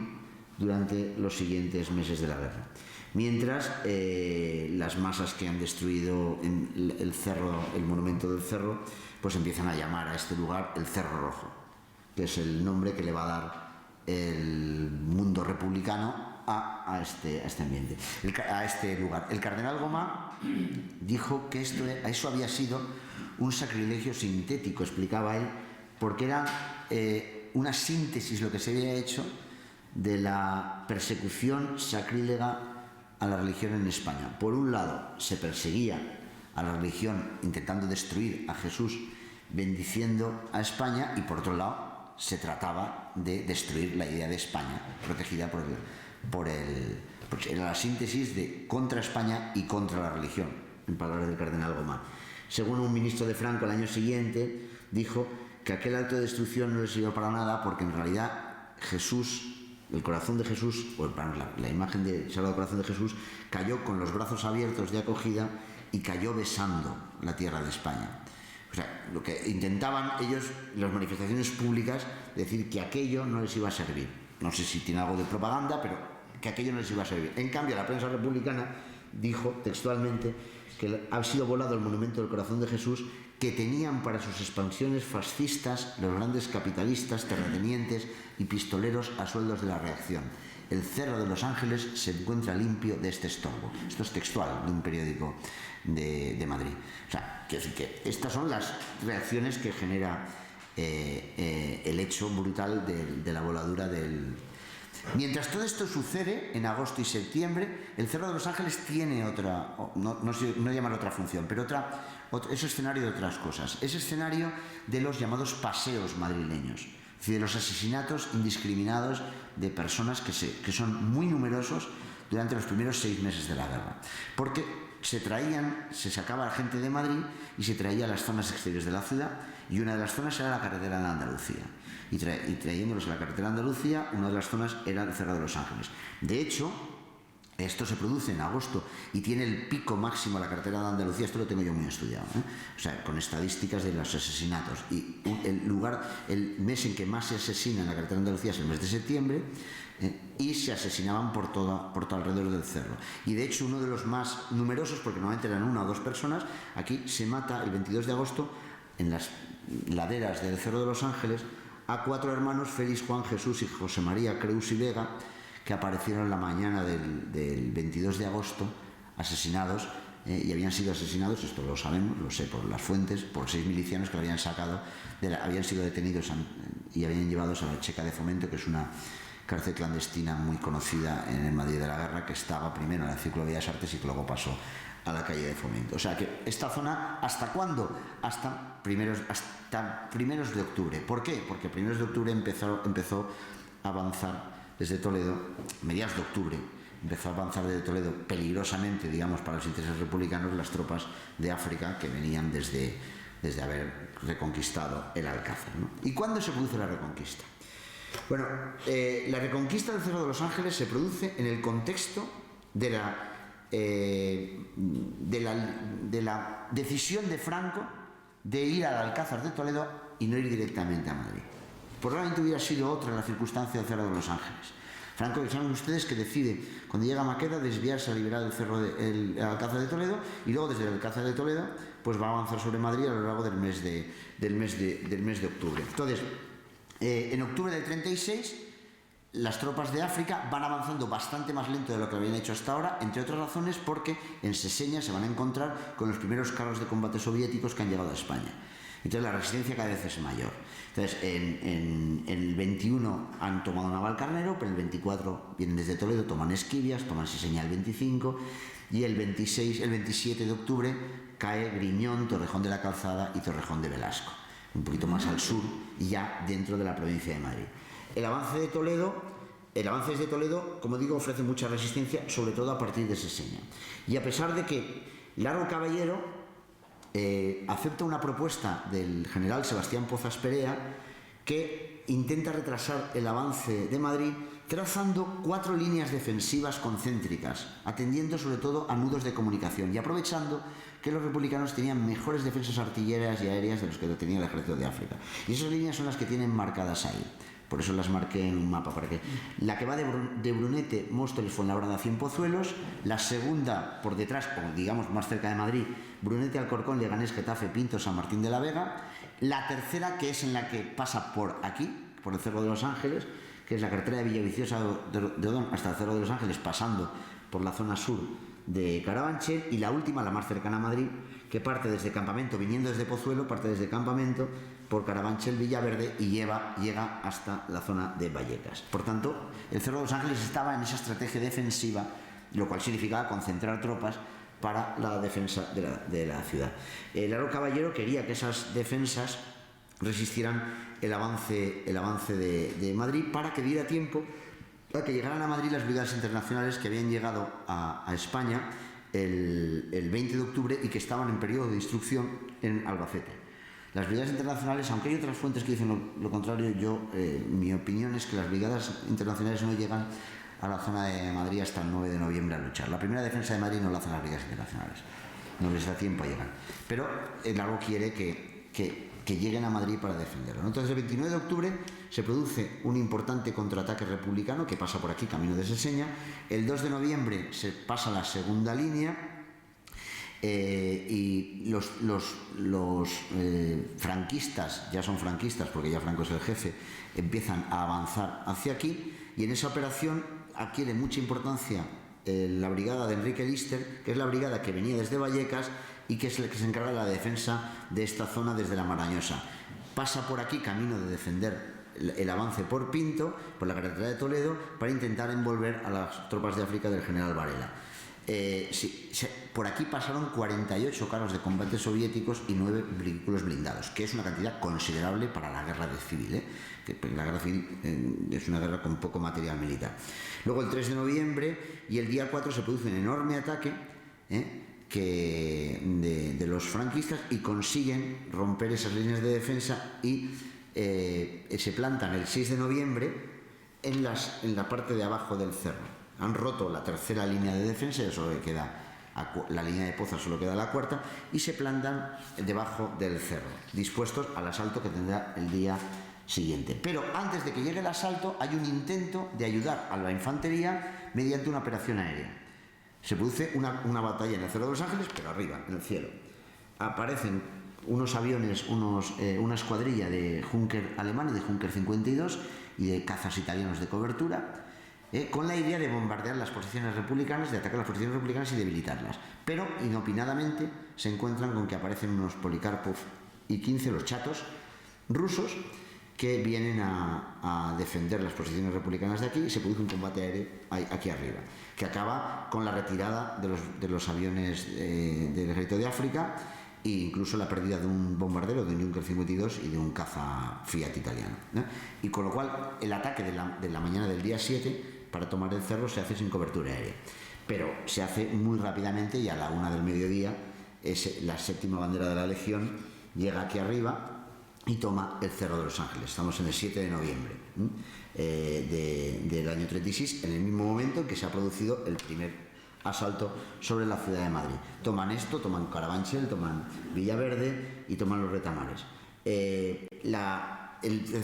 durante los siguientes meses de la guerra. Mientras las masas que han destruido el cerro, el monumento del cerro, pues empiezan a llamar a este lugar el Cerro Rojo, que es el nombre que le va a dar el mundo republicano a este ambiente, a este lugar. El cardenal Gomá dijo que eso había sido un sacrilegio sintético, explicaba él, porque era una síntesis lo que se había hecho de la persecución sacrílega a la religión en España. Por un lado, se perseguía a la religión intentando destruir a Jesús, bendiciendo a España, y por otro lado se trataba de destruir la idea de España, protegida porque era la síntesis de contra España y contra la religión, en palabras del cardenal Gomá. Según un ministro de Franco, el año siguiente dijo que aquel acto de destrucción no le sirvió para nada, porque en realidad Jesús, el corazón de Jesús, o la imagen del Sagrado Corazón de Jesús, cayó con los brazos abiertos de acogida y cayó besando la tierra de España. O sea, lo que intentaban ellos, en las manifestaciones públicas, decir que aquello no les iba a servir. No sé si tiene algo de propaganda, pero que aquello no les iba a servir. En cambio, la prensa republicana dijo textualmente que ha sido volado el monumento del Corazón de Jesús que tenían para sus expansiones fascistas los grandes capitalistas, terratenientes y pistoleros a sueldos de la reacción. El Cerro de los Ángeles se encuentra limpio de este estorbo. Esto es textual de un periódico de Madrid. O sea, quiero decir que estas son las reacciones que genera el hecho brutal de la voladura del... Mientras todo esto sucede, en agosto y septiembre, el Cerro de los Ángeles tiene otra, no llamarlo otra función, pero es escenario de otras cosas. Es escenario de los llamados paseos madrileños, es decir, de los asesinatos indiscriminados de personas que son muy numerosos durante los primeros 6 meses de la guerra. Porque se sacaba a la gente de Madrid y se traía a las zonas exteriores de la ciudad, y una de las zonas era la carretera de Andalucía. Y trayéndolos a la carretera de Andalucía, una de las zonas era el Cerro de los Ángeles. De hecho, esto se produce en agosto y tiene el pico máximo a la carretera de Andalucía, esto lo tengo yo muy estudiado, o sea, con estadísticas de los asesinatos. Y el mes en que más se asesina en la carretera de Andalucía es el mes de septiembre, y se asesinaban por todo alrededor del cerro. Y de hecho uno de los más numerosos, porque normalmente eran 1 o 2 personas, aquí se mata el 22 de agosto en las laderas del Cerro de los Ángeles a 4 hermanos, Félix, Juan, Jesús y José María Creus y Vega, que aparecieron la mañana del 22 de agosto asesinados, y habían sido asesinados, esto lo sabemos, lo sé por las fuentes, por 6 milicianos que lo habían sacado, habían sido detenidos y habían llevados a la Checa de Fomento, que es una cárcel clandestina muy conocida en el Madrid de la Guerra, que estaba primero en el Círculo de Bellas Artes y que luego pasó a la calle de Fomento. O sea que esta zona, ¿hasta cuándo? Hasta primeros de octubre. ¿Por qué? Porque a primeros de octubre empezó a avanzar desde Toledo, mediados de octubre, empezó a avanzar desde Toledo peligrosamente, digamos, para los intereses republicanos, las tropas de África que venían desde haber reconquistado el Alcázar, ¿no? ¿Y cuándo se produce la reconquista? Bueno, la reconquista del Cerro de los Ángeles se produce en el contexto de la decisión de Franco de ir al Alcázar de Toledo y no ir directamente a Madrid. Probablemente hubiera sido otra la circunstancia del Cerro de los Ángeles. Franco, saben ustedes que decide, cuando llega a Maqueda, desviarse a liberar el Alcázar de Toledo, y luego desde el Alcázar de Toledo pues va a avanzar sobre Madrid a lo largo del mes de octubre. Entonces, en octubre del 36, las tropas de África van avanzando bastante más lento de lo que habían hecho hasta ahora, entre otras razones porque en Seseña se van a encontrar con los primeros carros de combate soviéticos que han llegado a España. Entonces la resistencia cada vez es mayor. Entonces en el 21 han tomado Navalcarnero, pero el 24 vienen desde Toledo, toman Esquivias, toman Seseña el 25, y el 27 de octubre cae Griñón, Torrejón de la Calzada y Torrejón de Velasco, un poquito más al sur y ya dentro de la provincia de Madrid. El avance desde Toledo, como digo, ofrece mucha resistencia, sobre todo a partir de Seseña. Y a pesar de que Largo Caballero acepta una propuesta del general Sebastián Pozas Perea, que intenta retrasar el avance de Madrid trazando 4 líneas defensivas concéntricas, atendiendo sobre todo a nudos de comunicación y aprovechando que los republicanos tenían mejores defensas artilleras y aéreas de los que tenía el ejército de África. Y esas líneas son las que tienen marcadas ahí. Por eso las marqué en un mapa. La que va de Brunete, Móstoles, Fuenlabrada, Cienpozuelos. La segunda, por detrás, o digamos más cerca de Madrid, Brunete, Alcorcón, Leganés, Getafe, Pinto, San Martín de la Vega. La tercera, que es en la que pasa por aquí, por el Cerro de los Ángeles, que es la carretera de Villaviciosa de Odón hasta el Cerro de los Ángeles, pasando por la zona sur de Carabanchel. Y la última, la más cercana a Madrid, que parte desde Campamento, viniendo desde Pozuelo, parte desde Campamento por Carabanchel, Villaverde, y llega hasta la zona de Vallecas. Por tanto, el Cerro de los Ángeles estaba en esa estrategia defensiva, lo cual significaba concentrar tropas para la defensa de la ciudad. Largo Caballero quería que esas defensas resistieran el avance de Madrid, para que diera tiempo a que llegaran a Madrid las brigadas internacionales que habían llegado a España el 20 de octubre y que estaban en periodo de instrucción en Albacete. Las brigadas internacionales, aunque hay otras fuentes que dicen lo contrario, mi opinión es que las brigadas internacionales no llegan a la zona de Madrid hasta el 9 de noviembre a luchar. La primera defensa de Madrid no la hacen las brigadas internacionales, no les da tiempo a llegar. Pero el Largo quiere que lleguen a Madrid para defenderlo, ¿no? Entonces el 29 de octubre se produce un importante contraataque republicano que pasa por aquí, camino de Seseña. El 2 de noviembre se pasa la segunda línea. Y los franquistas, ya son franquistas porque ya Franco es el jefe, empiezan a avanzar hacia aquí, y en esa operación adquiere mucha importancia la brigada de Enrique Lister, que es la brigada que venía desde Vallecas y que es la que se encarga de la defensa de esta zona desde la Marañosa. Pasa por aquí camino de defender el avance por Pinto, por la carretera de Toledo, para intentar envolver a las tropas de África del general Varela. Por aquí pasaron 48 carros de combate soviéticos y 9 vehículos blindados, que es una cantidad considerable para la guerra civil, que la guerra civil es una guerra con poco material militar. Luego el 3 de noviembre y el día 4 se produce un enorme ataque de los franquistas, y consiguen romper esas líneas de defensa y se plantan el 6 de noviembre en la parte de abajo del cerro. Han roto la tercera línea de defensa, ya solo queda la línea de Poza, solo queda la cuarta, y se plantan debajo del cerro, dispuestos al asalto que tendrá el día siguiente. Pero antes de que llegue el asalto hay un intento de ayudar a la infantería mediante una operación aérea. Se produce una batalla en el Cerro de los Ángeles, pero arriba, en el cielo. Aparecen unos aviones, una escuadrilla de Junker alemán y de Junker 52 y de cazas italianos de cobertura, con la idea de bombardear las posiciones republicanas, de atacar las posiciones republicanas y debilitarlas. Pero inopinadamente se encuentran con que aparecen unos Polikarpov y 15, los chatos rusos, que vienen a defender las posiciones republicanas de aquí, y se produce un combate aéreo aquí arriba, que acaba con la retirada de los aviones del ejército de África, e incluso la pérdida de un bombardero, de un Junker 52 y de un caza Fiat italiano, y con lo cual el ataque de la mañana del día 7 para tomar el cerro se hace sin cobertura aérea, pero se hace muy rápidamente, y a la 1 del mediodía la séptima bandera de la Legión llega aquí arriba y toma el Cerro de los Ángeles. Estamos en el 7 de noviembre del año 36, en el mismo momento en que se ha producido el primer asalto sobre la ciudad de Madrid. Toman esto, toman Carabanchel, toman Villaverde y toman los Retamares. El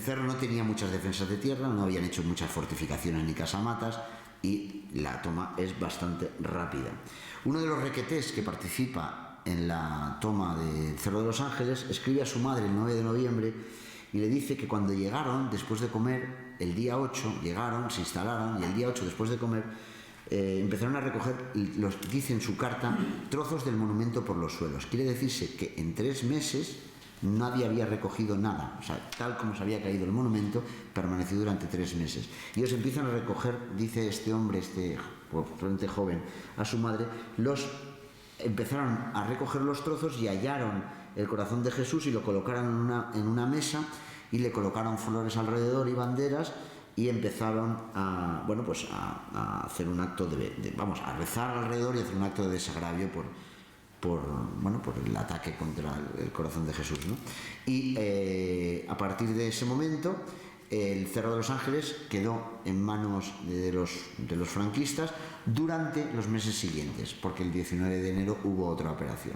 cerro no tenía muchas defensas de tierra, no habían hecho muchas fortificaciones ni casamatas, y la toma es bastante rápida. Uno de los requetés que participa en la toma del Cerro de los Ángeles escribe a su madre el 9 de noviembre y le dice que cuando llegaron, después de comer, el día 8 llegaron, se instalaron, y el día 8 después de comer empezaron a recoger, dice en su carta, trozos del monumento por los suelos. Quiere decirse que en 3 meses nadie había recogido nada, o sea, tal como se había caído el monumento, permaneció durante 3 meses. Y ellos empiezan a recoger, dice este hombre, probablemente joven, a su madre, empezaron a recoger los trozos y hallaron el corazón de Jesús y lo colocaron en una mesa, y le colocaron flores alrededor y banderas, y empezaron a hacer un acto a rezar alrededor y hacer un acto de desagravio por el ataque contra el corazón de Jesús, ¿no? Y a partir de ese momento el Cerro de los Ángeles quedó en manos de los franquistas durante los meses siguientes, porque el 19 de enero hubo otra operación.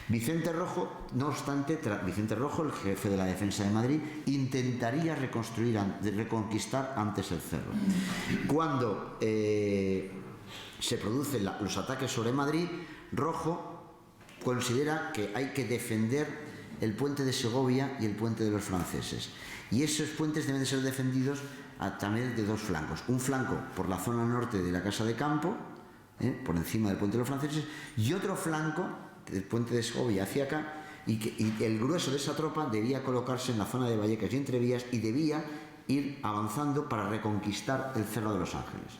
Vicente Rojo, no obstante, Vicente Rojo, el jefe de la defensa de Madrid, intentaría reconquistar antes el cerro. Cuando se producen los ataques sobre Madrid, Rojo considera que hay que defender el puente de Segovia y el puente de los franceses, y esos puentes deben de ser defendidos a través de 2 flancos: un flanco por la zona norte de la Casa de Campo, por encima del puente de los franceses, y otro flanco del puente de Segovia hacia acá, y el grueso de esa tropa debía colocarse en la zona de Vallecas y Entrevías, y debía ir avanzando para reconquistar el Cerro de los Ángeles.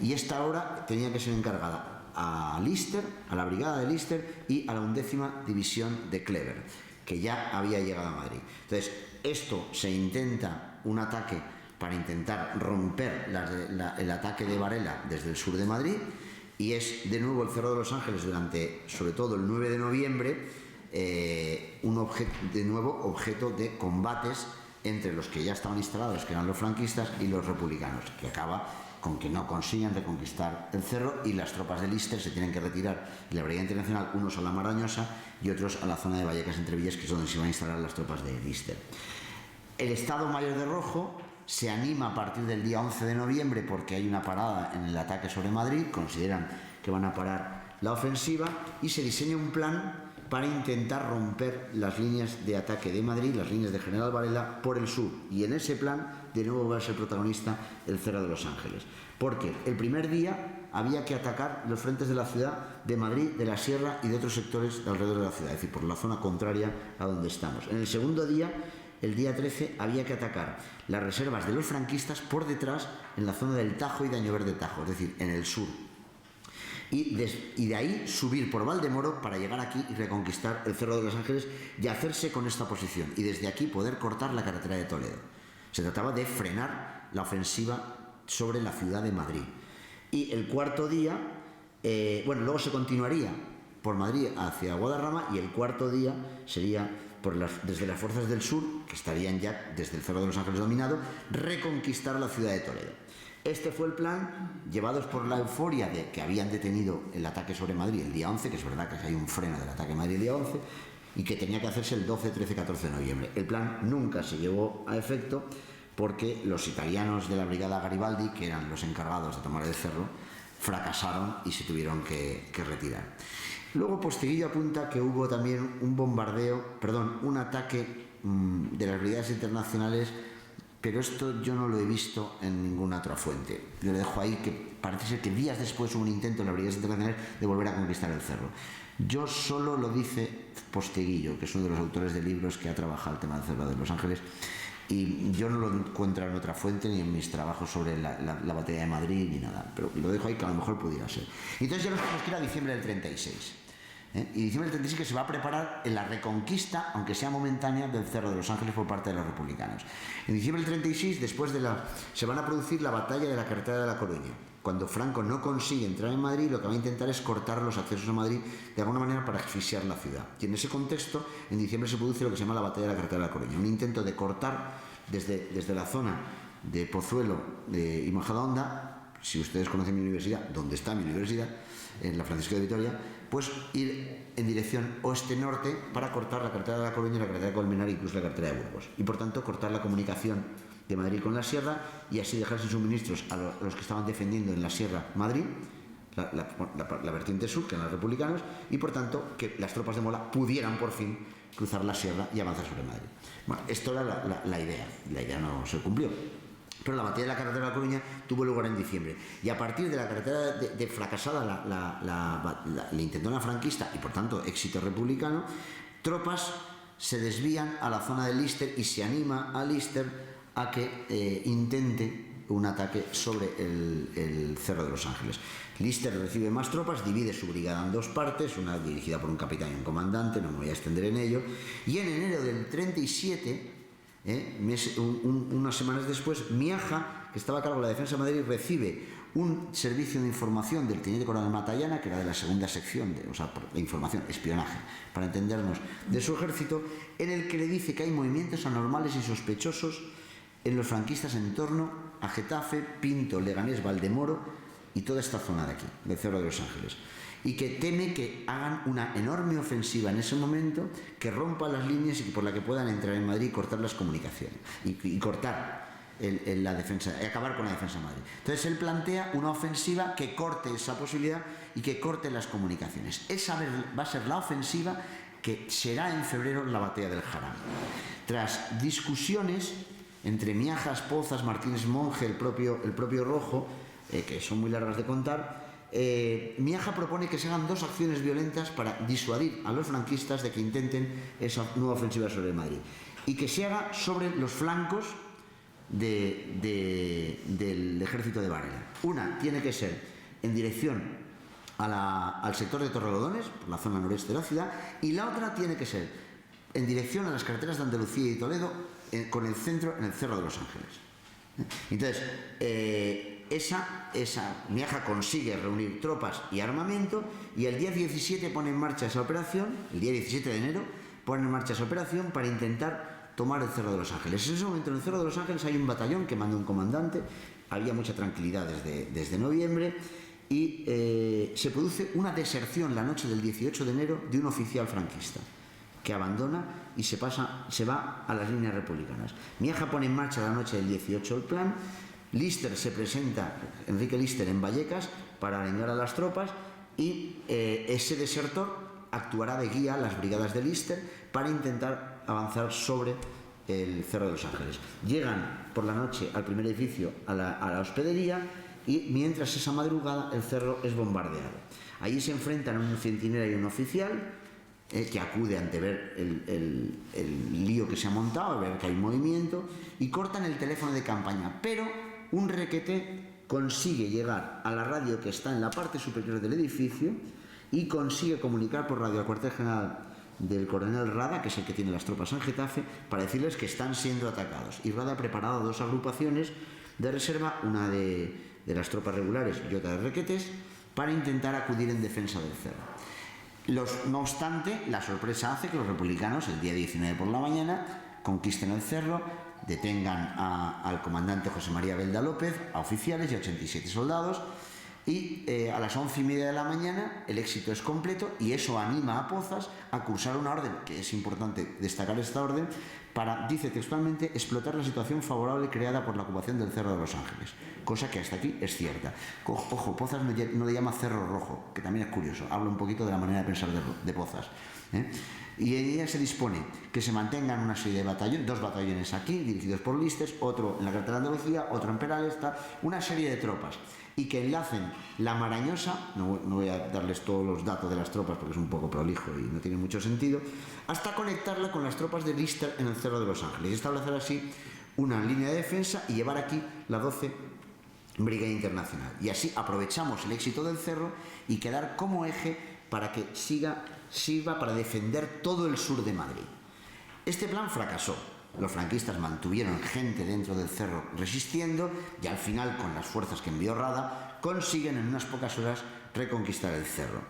Y esta obra tenía que ser encargada a Lister, a la brigada de Lister y a la 11ª división de Kleber, que ya había llegado a Madrid. Entonces, esto se intenta un ataque para intentar romper el ataque de Varela desde el sur de Madrid, y es de nuevo el Cerro de los Ángeles durante, sobre todo el 9 de noviembre, objeto de combates entre los que ya estaban instalados, que eran los franquistas, y los republicanos, que acaba con que no consiguen reconquistar el cerro, y las tropas de Lister se tienen que retirar, y la Brigada Internacional, unos a la Marañosa y otros a la zona de Vallecas Entrevías, que es donde se van a instalar las tropas de Lister. El Estado Mayor de Rojo se anima a partir del día 11 de noviembre porque hay una parada en el ataque sobre Madrid, consideran que van a parar la ofensiva y se diseña un plan para intentar romper las líneas de ataque de Madrid, las líneas de General Varela por el sur. Y en ese plan de nuevo va a ser protagonista el Cerro de los Ángeles. Porque el primer día había que atacar los frentes de la ciudad de Madrid, de la Sierra y de otros sectores alrededor de la ciudad, es decir, por la zona contraria a donde estamos. En el segundo día, el día 13, había que atacar las reservas de los franquistas por detrás en la zona del Tajo y de Añover de Tajo, es decir, en el sur. Y de ahí subir por Valdemoro para llegar aquí y reconquistar el Cerro de los Ángeles y hacerse con esta posición. Y desde aquí poder cortar la carretera de Toledo. Se trataba de frenar la ofensiva sobre la ciudad de Madrid. Y el cuarto día, luego se continuaría por Madrid hacia Guadarrama y el cuarto día sería desde las fuerzas del sur, que estarían ya desde el Cerro de los Ángeles dominado, reconquistar la ciudad de Toledo. Este fue el plan, llevados por la euforia de que habían detenido el ataque sobre Madrid el día 11, que es verdad que hay un freno del ataque a Madrid el día 11, y que tenía que hacerse el 12, 13, 14 de noviembre. El plan nunca se llevó a efecto porque los italianos de la brigada Garibaldi, que eran los encargados de tomar el cerro, fracasaron y se tuvieron que retirar. Luego Posteguillo apunta que hubo también un ataque de las brigadas internacionales, pero esto yo no lo he visto en ninguna otra fuente. Yo le dejo ahí que parece ser que días después hubo un intento en las brigadas internacionales de volver a conquistar el cerro. Yo solo lo dice Posteguillo, que es uno de los autores de libros que ha trabajado el tema del Cerro de los Ángeles, y yo no lo encuentro en otra fuente ni en mis trabajos sobre la batalla de Madrid ni nada, pero lo dejo ahí que a lo mejor pudiera ser. Entonces ya nos tenemos que ir a diciembre del 36. Y diciembre del 36 que se va a preparar en la reconquista, aunque sea momentánea, del Cerro de los Ángeles por parte de los republicanos. En diciembre del 36, se van a producir la batalla de la carretera de La Coruña. Cuando Franco no consigue entrar en Madrid, lo que va a intentar es cortar los accesos a Madrid de alguna manera para asfixiar la ciudad. Y en ese contexto, en diciembre se produce lo que se llama la batalla de la carretera de La Coruña, un intento de cortar desde la zona de Pozuelo y Majadahonda, si ustedes conocen mi universidad, donde está mi universidad, en la Francisco de Vitoria, pues ir en dirección oeste-norte para cortar la carretera de La Coruña y la carretera de Colmenar e incluso la carretera de Burgos. Y por tanto cortar la comunicación de Madrid con la Sierra y así dejar sin suministros a los que estaban defendiendo en la Sierra Madrid, la vertiente sur, que eran los republicanos, y por tanto que las tropas de Mola pudieran por fin cruzar la Sierra y avanzar sobre Madrid. Bueno, esto era la idea. La idea no se cumplió. Pero la batalla de la carretera de La Coruña tuvo lugar en diciembre. Y a partir de la carretera de fracasada la intentona franquista y por tanto éxito republicano, tropas se desvían a la zona de Líster y se anima a Líster a que intente un ataque sobre el Cerro de los Ángeles. Líster recibe más tropas, divide su brigada en dos partes, una dirigida por un capitán y un comandante, no me voy a extender en ello, y en enero del 37, unas semanas después, Miaja, que estaba a cargo de la defensa de Madrid, recibe un servicio de información del teniente coronel Matallana, que era de la segunda sección, de información, espionaje, para entendernos, de su ejército, en el que le dice que hay movimientos anormales y sospechosos en los franquistas en torno a Getafe, Pinto, Leganés, Valdemoro y toda esta zona de aquí, del Cerro de los Ángeles. Y que teme que hagan una enorme ofensiva en ese momento, que rompa las líneas y por la que puedan entrar en Madrid y cortar las comunicaciones. Y cortar la defensa, y acabar con la defensa de Madrid. Entonces él plantea una ofensiva que corte esa posibilidad y que corte las comunicaciones. Esa va a ser la ofensiva que será en febrero la batalla del Jarama. Tras discusiones entre Miajas, Pozas, Martínez Monge, el propio Rojo, que son muy largas de contar, Miaja propone que se hagan dos acciones violentas para disuadir a los franquistas de que intenten esa nueva ofensiva sobre Madrid y que se haga sobre los flancos del ejército de Varela. Una tiene que ser en dirección al sector de Torrelodones, por la zona noreste de la ciudad, y la otra tiene que ser en dirección a las carreteras de Andalucía y Toledo, con el centro en el Cerro de los Ángeles. Entonces, Miaja consigue reunir tropas y armamento y el día 17 pone en marcha esa operación, el día 17 de enero pone en marcha esa operación para intentar tomar el Cerro de los Ángeles. En ese momento en el Cerro de los Ángeles hay un batallón que manda un comandante, había mucha tranquilidad desde noviembre y se produce una deserción la noche del 18 de enero de un oficial franquista que abandona y se va a las líneas republicanas. Miaja pone en marcha la noche del 18 el plan. Líster se presenta, Enrique Líster, en Vallecas para arengar a las tropas. y ese desertor actuará de guía a las brigadas de Lister para intentar avanzar sobre el Cerro de los Ángeles. Llegan por la noche al primer edificio, a la hospedería, y mientras esa madrugada el cerro es bombardeado. Allí se enfrentan un centinela y un oficial que acude ante ver el lío que se ha montado, a ver que hay movimiento, y cortan el teléfono de campaña, pero un requete consigue llegar a la radio que está en la parte superior del edificio y consigue comunicar por radio al cuartel general del coronel Rada, que es el que tiene las tropas en Getafe, para decirles que están siendo atacados. Y Rada ha preparado 2 agrupaciones de reserva, una de las tropas regulares y otra de requetes, para intentar acudir en defensa del cerro. No obstante, la sorpresa hace que los republicanos, el día 19 por la mañana, conquisten el cerro, detengan al comandante José María Belda López, a oficiales y a 87 soldados, y a las 11:30 de la mañana el éxito es completo, y eso anima a Pozas a cursar una orden, que es importante destacar esta orden, para, dice textualmente, explotar la situación favorable creada por la ocupación del Cerro de los Ángeles, cosa que hasta aquí es cierta. Ojo, Pozas no le llama Cerro Rojo, que también es curioso, habla un poquito de la manera de pensar de Pozas, Y ella se dispone que se mantengan una serie de batallones, 2 batallones aquí, dirigidos por Lister, otro en la carretera de Andalucía, otro en Perales, una serie de tropas, y que enlacen la Marañosa, no voy a darles todos los datos de las tropas porque es un poco prolijo y no tiene mucho sentido, hasta conectarla con las tropas de Lister en el Cerro de los Ángeles, y establecer así una línea de defensa y llevar aquí la 12 Brigada Internacional. Y así aprovechamos el éxito del cerro y quedar como eje para que sirva para defender todo el sur de Madrid. Este plan fracasó. Los franquistas mantuvieron gente dentro del cerro resistiendo, y al final, con las fuerzas que envió Rada, consiguen en unas pocas horas reconquistar el cerro,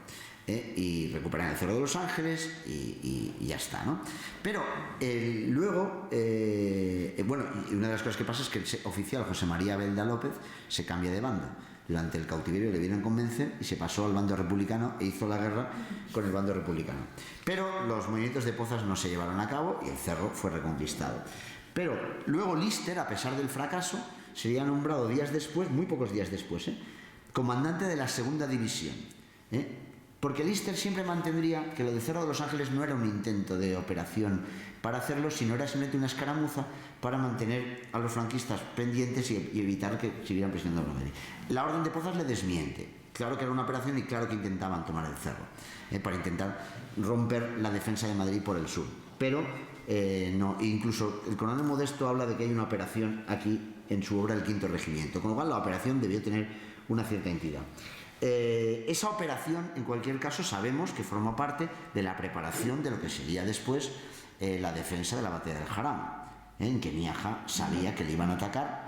y recuperar el Cerro de los Ángeles y ya está, ¿no? Pero luego, bueno, y una de las cosas que pasa es que el oficial José María Belda López se cambia de bando. Durante el cautiverio le vienen a convencer y se pasó al bando republicano e hizo la guerra con el bando republicano. Pero los movimientos de Pozas no se llevaron a cabo y el cerro fue reconquistado. Pero luego Lister, a pesar del fracaso, sería nombrado días después, muy pocos días después, comandante de la segunda división. Porque Lister siempre mantendría que lo del Cerro de los Ángeles no era un intento de operación para hacerlo, sino era simplemente una escaramuza para mantener a los franquistas pendientes y evitar que siguieran presionando a Madrid. La orden de Pozas le desmiente. Claro que era una operación y claro que intentaban tomar el cerro, para intentar romper la defensa de Madrid por el sur. Pero no, incluso el coronel Modesto habla de que hay una operación aquí en su obra El Quinto Regimiento, con lo cual la operación debió tener una cierta entidad. Esa operación, en cualquier caso, sabemos que forma parte de la preparación de lo que sería después la defensa de la batalla del Jarama, en que Miaja sabía que le iban a atacar,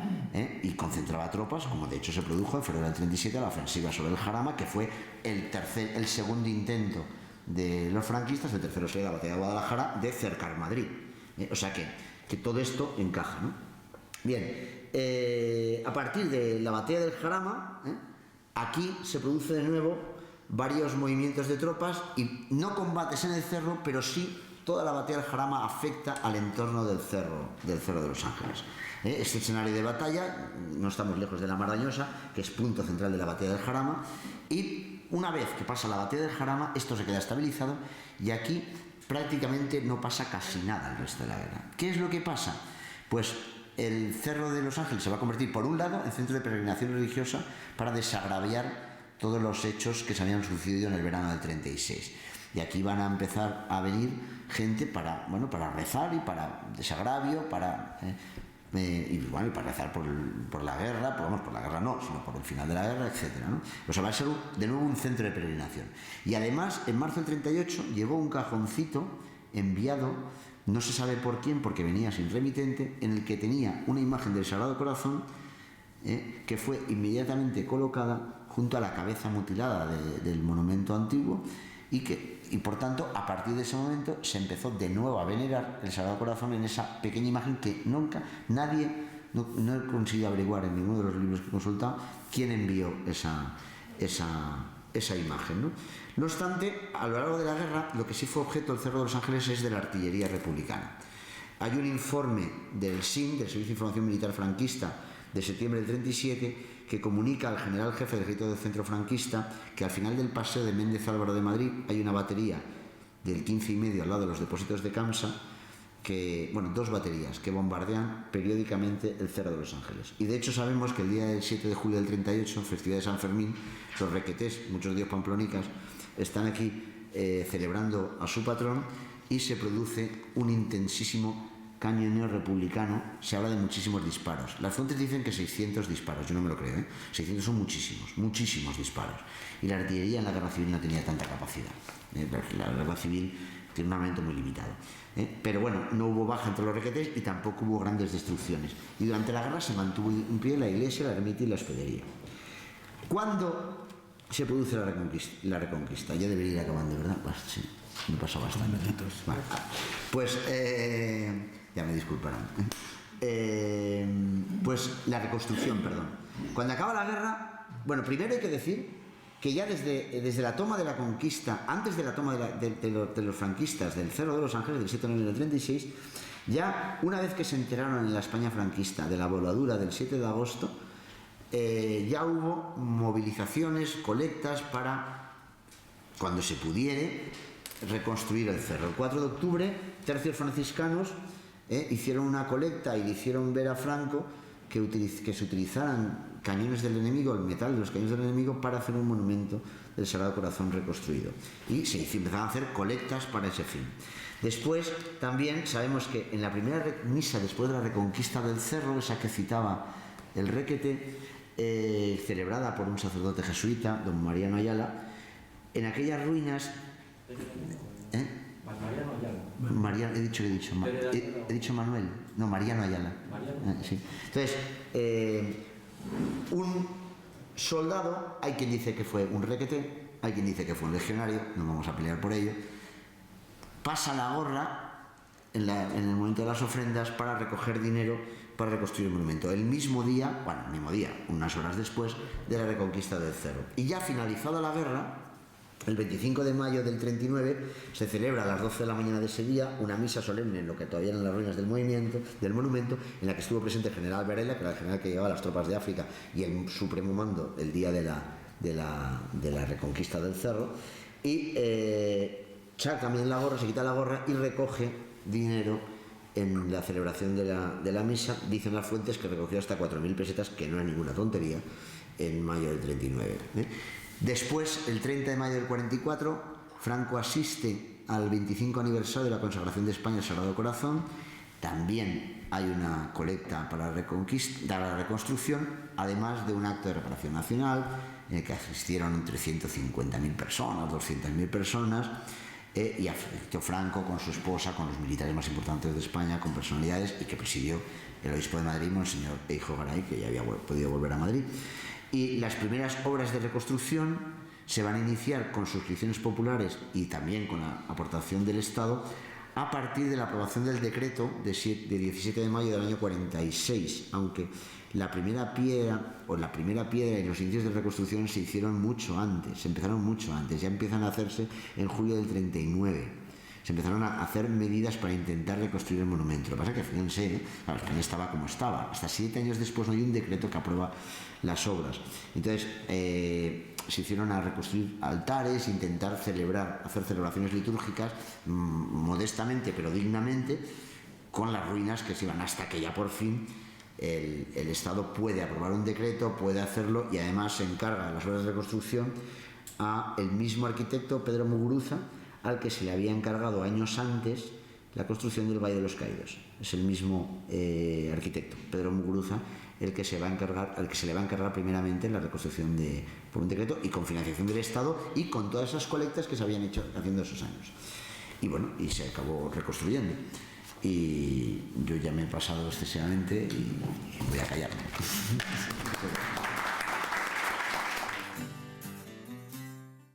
y concentraba tropas, como de hecho se produjo en febrero del 37 la ofensiva sobre el Jarama, que fue el segundo intento de los franquistas, el tercero sería la batalla de Guadalajara, de cercar Madrid. O sea que todo esto encaja, ¿no? Bien, a partir de la batalla del Jarama, aquí se produce de nuevo varios movimientos de tropas y no combates en el cerro, pero sí toda la batalla del Jarama afecta al entorno del cerro de los Ángeles. Este escenario de batalla, no estamos lejos de la Marañosa, que es punto central de la batalla del Jarama, y una vez que pasa la batalla del Jarama, esto se queda estabilizado y aquí prácticamente no pasa casi nada el resto de la guerra. ¿Qué es lo que pasa? Pues el Cerro de los Ángeles se va a convertir, por un lado, en centro de peregrinación religiosa para desagraviar todos los hechos que se habían sucedido en el verano del 36. Y aquí van a empezar a venir gente para rezar y para desagravio, para rezar por la guerra, por la guerra no, sino por el final de la guerra, etc., ¿no? O sea, va a ser de nuevo un centro de peregrinación. Y además, en marzo del 38 llegó un cajoncito enviado, no se sabe por quién, porque venía sin remitente, en el que tenía una imagen del Sagrado Corazón, que fue inmediatamente colocada junto a la cabeza mutilada del monumento antiguo, y por tanto, a partir de ese momento se empezó de nuevo a venerar el Sagrado Corazón en esa pequeña imagen que nunca nadie, no he conseguido averiguar en ninguno de los libros que he consultado quién envió esa imagen, ¿no? No obstante, a lo largo de la guerra, lo que sí fue objeto del Cerro de los Ángeles es de la artillería republicana. Hay un informe del SIM, del Servicio de Información Militar Franquista, de septiembre del 37, que comunica al general jefe del ejército del centro franquista que al final del paseo de Méndez Álvaro de Madrid hay una batería del 15,5 al lado de los depósitos de Camsa, dos baterías que bombardean periódicamente el Cerro de los Ángeles. Y de hecho sabemos que el día del 7 de julio del 38, festividad de San Fermín, los requetés, muchos de ellos pamplonicas, están aquí celebrando a su patrón y se produce un intensísimo cañoneo republicano. Se habla de muchísimos disparos. Las fuentes dicen que 600 disparos, yo no me lo creo, 600 son muchísimos disparos. Y la artillería en la guerra civil no tenía tanta capacidad. La guerra civil tiene un armamento muy limitado. Pero bueno, no hubo baja entre los requetés y tampoco hubo grandes destrucciones. Y durante la guerra se mantuvo en pie la iglesia, la ermita y la hospedería. ¿Cuándo se produce la reconquista? Ya debería ir acabando, ¿verdad? Pues sí, me pasa bastante. Vale. Pues ya me disculparán. Pues la reconstrucción, perdón. Cuando acaba la guerra, bueno, primero hay que decir que ya desde la toma de la conquista, antes de la toma de los franquistas del Cerro de los Ángeles, del 7 de noviembre del 36, ya una vez que se enteraron en la España franquista de la voladura del 7 de agosto, ya hubo movilizaciones, colectas para, cuando se pudiere, reconstruir el cerro. El 4 de octubre, tercios franciscanos hicieron una colecta y le hicieron ver a Franco que se utilizaran cañones del enemigo, el metal de los cañones del enemigo, para hacer un monumento del Sagrado Corazón reconstruido. Y se empezaron a hacer colectas para ese fin. Después también sabemos que en la primera misa después de la reconquista del cerro, esa que citaba el Requete, celebrada por un sacerdote jesuita, don Mariano Ayala, en aquellas ruinas... Mariano, he dicho Manuel. No, Mariano Ayala. Sí. Entonces, un soldado, hay quien dice que fue un requete, hay quien dice que fue un legionario, no vamos a pelear por ello, pasa la gorra en el momento de las ofrendas para recoger dinero para reconstruir el monumento. El mismo día, unas horas después de la reconquista del cerro. Y ya finalizada la guerra, el 25 de mayo del 39 se celebra a las 12 de la mañana de ese día una misa solemne en lo que todavía eran las ruinas del monumento, en la que estuvo presente el general Varela, que era el general que llevaba las tropas de África y el supremo mando el día de la reconquista del cerro, y saca también la gorra, se quita la gorra y recoge dinero en la celebración de la misa. Dicen las fuentes que recogió hasta 4.000 pesetas, que no es ninguna tontería, en mayo del 39. Después, el 30 de mayo del 44, Franco asiste al 25 aniversario de la consagración de España al Sagrado Corazón. También hay una colecta para la reconstrucción, además de un acto de reparación nacional en el que asistieron entre 150.000 personas, 200.000 personas, y asistió Franco con su esposa, con los militares más importantes de España, con personalidades, y que presidió el obispo de Madrid, Monseñor Eijo Garay, que ya había podido volver a Madrid. Y las primeras obras de reconstrucción se van a iniciar con suscripciones populares y también con la aportación del Estado a partir de la aprobación del decreto de 17 de mayo del año 46, aunque la primera piedra y los inicios de reconstrucción se hicieron mucho antes, se empezaron mucho antes, ya empiezan a hacerse en julio del 39. Se empezaron a hacer medidas para intentar reconstruir el monumento. Lo que pasa es que, fíjense, España estaba como estaba. Hasta 7 años después no hay un decreto que aprueba las obras. Entonces, se hicieron a reconstruir altares, intentar hacer celebraciones litúrgicas modestamente pero dignamente, con las ruinas que se iban, hasta que ya por fin el Estado puede aprobar un decreto, puede hacerlo, y además se encarga de las obras de reconstrucción a el mismo arquitecto, Pedro Muguruza, al que se le había encargado años antes la construcción del Valle de los Caídos. Es el mismo arquitecto, Pedro Muguruza, al que se le va a encargar primeramente la reconstrucción por un decreto y con financiación del Estado y con todas esas colectas que se habían hecho haciendo esos años. Y bueno, y se acabó reconstruyendo. Y yo ya me he pasado excesivamente y voy a callarme.